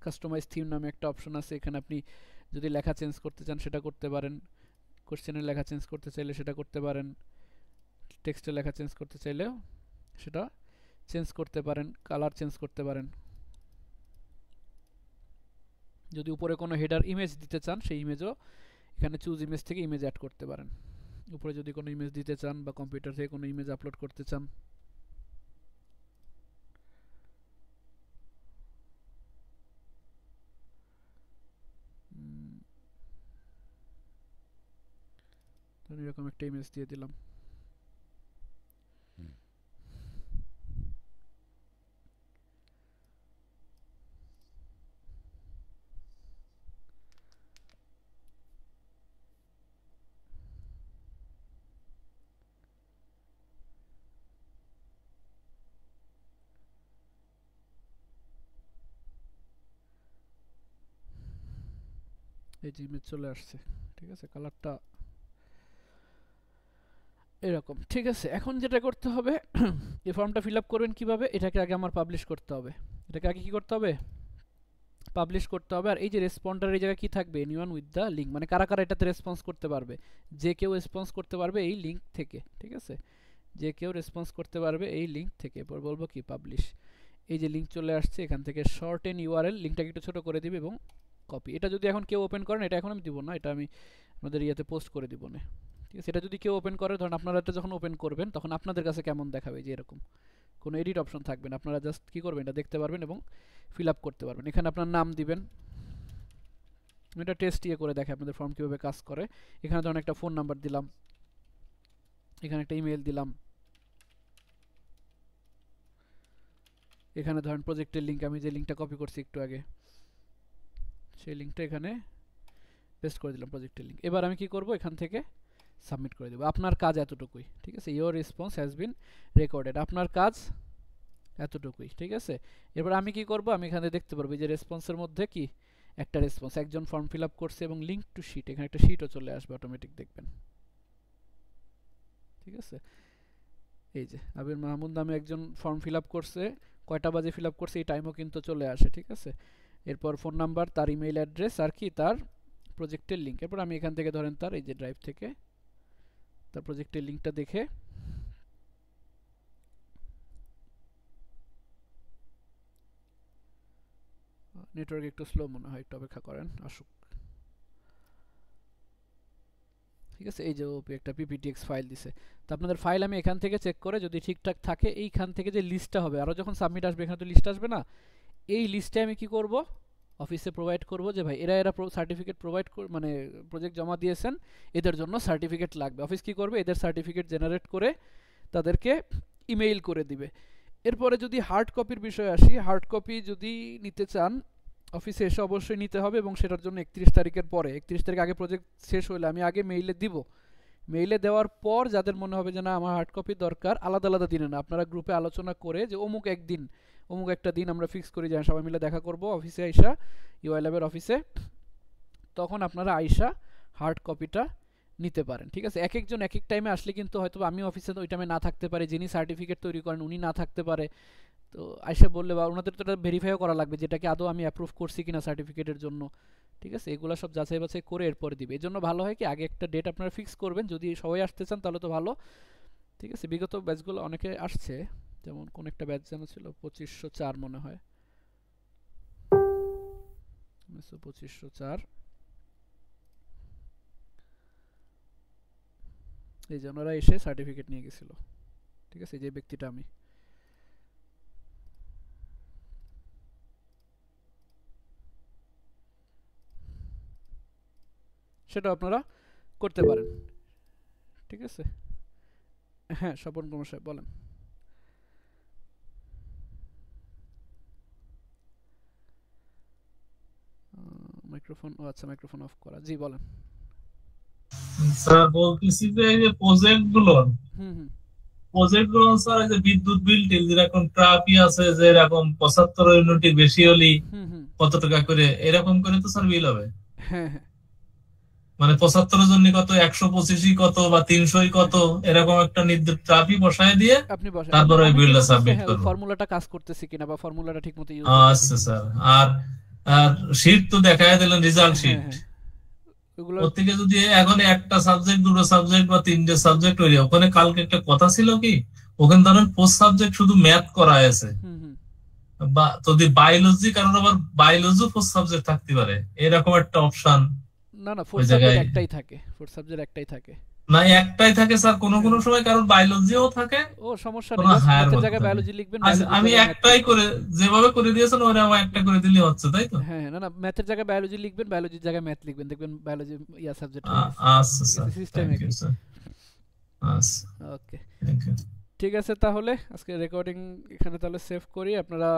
কাস্টমাইজ থিম নামে একটা অপশন আছে, এখানে আপনি যদি লেখা চেঞ্জ করতে চান সেটা করতে পারেন, কোশ্চেনের লেখা চেঞ্জ করতে চাইলে সেটা করতে পারেন, টেক্সটের লেখা চেঞ্জ করতে চাইলেও সেটা চেঞ্জ করতে পারেন, কালার চেঞ্জ করতে পারেন। যদি উপরে কোনো হেডার ইমেজ দিতে চান সেই ইমেজও এখানে চুজ ইমেজ থেকে ইমেজ অ্যাড করতে পারেন। উপরে যদি কোনো ইমেজ দিতে চান বা কম্পিউটার থেকে কোনো ইমেজ আপলোড করতে চান। এরকম একটা ইমেজ দিয়ে দিলাম। এই যে ইমেজ চলে আসছে, ঠিক আছে? কালারটা এরকম, ঠিক আছে? এখন যেটা করতে হবে, এই ফর্মটা ফিল আপ করবেন কিভাবে, এটাকে আগে আমার পাবলিশ করতে হবে। এটাকে আগে কি করতে হবে, পাবলিশ করতে হবে। আর এই যে রেসপন্ডার এই জায়গায় কি থাকবে, এনিওয়ান উইথ দ্য লিঙ্ক, মানে কারা কারা এটাতে রেসপন্স করতে পারবে, যে কেউ রেসপন্স করতে পারবে এই লিঙ্ক থেকে, ঠিক আছে? যে কেউ রেসপন্স করতে পারবে এই লিঙ্ক থেকে। এরপর বলবো কি পাবলিশ। এই যে লিঙ্ক চলে আসছে, এখান থেকে শর্ট এন ইউআরএল, লিঙ্কটাকে একটু ছোট করে দিবে এবং কপি। এটা যদি এখন কেউ ওপেন করেন, এটা এখন আমি দিব না, এটা আমি আমাদের ইয়েতে পোস্ট করে দিব না, ঠিক আছে? এটা যদি কেউ ওপেন করে, ধরুন আপনারা এটা যখন ওপেন করবেন তখন আপনাদের কাছে কেমন দেখাবে, যে এরকম কোনো এডিট অপশন থাকবে না, আপনারা জাস্ট কী করবেন, এটা দেখতে পারবেন এবং ফিল আপ করতে পারবেন। এখানে আপনার নাম দিবেন। এটা টেস্ট ইয়ে করে দেখে আপনাদের ফর্ম কীভাবে কাজ করে। এখানে ধরুন একটা ফোন নাম্বার দিলাম, এখানে একটা ইমেল দিলাম, এখানে ধরেন প্রজেক্টের লিঙ্ক, আমি যে লিঙ্কটা কপি করছি একটু আগে সেই লিঙ্কটা এখানে পেস্ট করে দিলাম, প্রজেক্টের লিঙ্ক। এবার আমি কি করব, এখান থেকে সাবমিট করে দেবো। আপনার কাজ এতটুকুই, ঠিক আছে? Your response has been recorded, আপনার কাজ এতটুকুই, ঠিক আছে? এরপর আমি কি করব, আমি এখানে দেখতে পারবো যে রেসপন্সের মধ্যে কি একটা রেসপন্স, একজন ফর্ম ফিল আপ করছে এবং লিঙ্ক টু শিট, এখানে একটা শিটও চলে আসবে অটোমেটিক, দেখবেন, ঠিক আছে? এই যে আবির মাহমুদ নামে একজন ফর্ম ফিল আপ করছে, কয়টা বাজে ফিল আপ করছে এই টাইমও কিন্তু চলে আসে, ঠিক আছে? এরপর ফোন নাম্বার, তার ইমেইল অ্যাড্রেস, আর কি তার প্রজেক্টের লিঙ্ক। এরপর আমি এখান থেকে ধরেন তার এই যে ড্রাইভ থেকে তার প্রজেক্টের লিঙ্কটা দেখে নেটওয়ার্ক একটু স্লো মনে হয়, একটু অপেক্ষা করেন, আসুক, ঠিক আছে? এই যে ওপি একটা পিপিটিএক্স ফাইল দিছে। তো আপনাদের ফাইল আমি এখান থেকে চেক করে যদি ঠিকঠাক থাকে, এইখান থেকে যে লিস্টটা হবে, আরও যখন সাবমিট আসবে এখানে তো লিস্ট আসবে না, এই লিস্টে আমি কি করব, অফিসে প্রোভাইড করব যে ভাই এরা এরা সার্টিফিকেট প্রোভাইড মানে প্রজেক্ট জমা দিয়েছেন, এদের জন্য সার্টিফিকেট লাগবে। অফিস কি করবে, এদের সার্টিফিকেট জেনারেট করে তাদেরকে ইমেইল করে দিবে। এরপরে যদি হার্ড কপির বিষয়ে আসি, হার্ড কপি যদি নিতে চান অফিসে এসে অবশ্যই নিতে হবে, এবং সেটার জন্য 31 তারিখের পরে, 31 তারিখ আগে প্রজেক্ট শেষ হলে আমি আগে মেইলে দিব, মেইলে দেওয়ার পর যাদের মনে হবে যে না আমার হার্ড কপি দরকার, আলাদা আলাদা দিনে না, আপনারা গ্রুপে আলোচনা করে যে অমুক একদিন, অমুক একটা দিন আমরা ফিক্স করি যে সবাই মিলে দেখা করব অফিসে আইসা, ইউআই ল্যাবের অফিসে, তখন আপনারা আইসা হার্ড কপিটা নিতে পারেন। ঠিক আছে, এক একজন এক এক টাইমে আসলে কিন্তু হয়তো আমি অফিসে ওই টাইমে না থাকতে পারে, যিনি সার্টিফিকেট তৈরি করেন উনি না থাকতে পারে, তো আইসা বললে বা ওনাদের তো এটা ভেরিফাইও করা লাগবে যেটাকে আদৌ আমি অ্যাপ্রুভ করছি কিনা সার্টিফিকেটের জন্য। ঠিক আছে, এগুলো সব যাচাই বাছাই করে এরপরে দিবে। এই জন্য ভালো হয় কি আগে একটা ডেট আপনারা ফিক্স করবেন, যদি সবাই আসতে চান তাহলে তো ভালো। ঠিক আছে, বিগত ব্যাচগুলো অনেকে আসছে, যেমন কোন একটা ব্যাচ যেন ছিল 2504 মনে হয়, 2504, এই যে ওনারা এসে সার্টিফিকেট নিয়ে গেছিল। ঠিক আছে, যে ব্যক্তিটা আমি, সেটা আপনারা করতে পারেন। ঠিক আছে, হ্যাঁ স্বপন কুমার সাহেব বলেন। মাইক্রোফোন, ও আচ্ছা মাইক্রোফোন অফ করা, জি বলেন।
স্যার বলতেছি যে এই যে
হুম হুম
প্রজেক্ট গুলো স্যার এই যে বিদ্যুৎ বিল টিল যেরকম ট্রাফি আছে যে এরকম 75 ইউনিটের বেশি হলে
হুম হুম
কত টাকা করে এরকম করে তো স্যার বিল হবে।
হ্যাঁ হ্যাঁ
মানে 75 এর জন্য কত, 125 কত বা 300 কত,
হ্যাঁ
এরকম একটা নির্দিষ্ট ট্রাফি বসায় দিয়ে
আপনি বসে, আমি
তারপরে ওই
আমি চেক
বিলটা
করতেছি
সাবমিট
হ্যাঁ ওই
করবো।
ফর্মুলাটা কাজ করতেছে কিনা বা ফর্মুলাটা ঠিক মতো ইউজ হইতেছে
আচ্ছা
কিনা।
স্যার। আর আর শীট তো দেখায় দিলেন, রেজাল্ট
হ্যাঁ
শীট।
হ্যাঁ ওগুলো।
ওর থেকে যদি এখন একটা সাবজেক্ট, দুটো সাবজেক্ট বা তিনটে সাবজেক্ট হয়ে যায়, ওখানে কালকে একটা কথা ছিল কি, ওখানে ধরেন পোস্ট সাবজেক্ট শুধু ম্যাথ করা আছে,
হুম হুম
বা যদি বায়োলজি কারণ আবার বায়োলজি পোস্ট সাবজেক্ট থাকতে পারে, এরকম একটা অপশন
না না,
ওই
ফোর্থ সাবজেক্ট
জায়গায়।
একটাই থাকে, ফোর্থ সাবজেক্ট একটাই থাকে।
না একটাই থাকে স্যার, কোনো
হ্যাঁ
কোনো
হ্যাঁ
সময় কারণ বায়োলজিও থাকে,
ও সমস্যা নেই,
কোনো
জাস্ট
হায়ার
ম্যাথের
মধ্যে
জায়গায়
থাকে।
বায়োলজি লিখবেন,
আচ্ছা
বায়োলজির
আমি
জায়গায় ম্যাথ
একটাই
লিখবেন।
করে, যেভাবে করে দিয়েছেন ওরা একটা করে দিলে হচ্ছে, তাই তো?
হ্যাঁ হ্যাঁ না না, ম্যাথের জায়গায় বায়োলজি লিখবেন, বায়োলজির জায়গায় ম্যাথ লিখবেন, দেখবেন বায়োলজি ইয়া সাবজেক্ট হয়ে গেছে।
আচ্ছা
ঠিক আছে,
স্যার,
সিস্টেম
থ্যাংক ইউ
একই।
স্যার। আচ্ছা,
ওকে,
থ্যাংক ইউ।
ঠিক আছে, তাহলে আজকে রেকর্ডিং এখানে তাহলে সেভ করি, আপনারা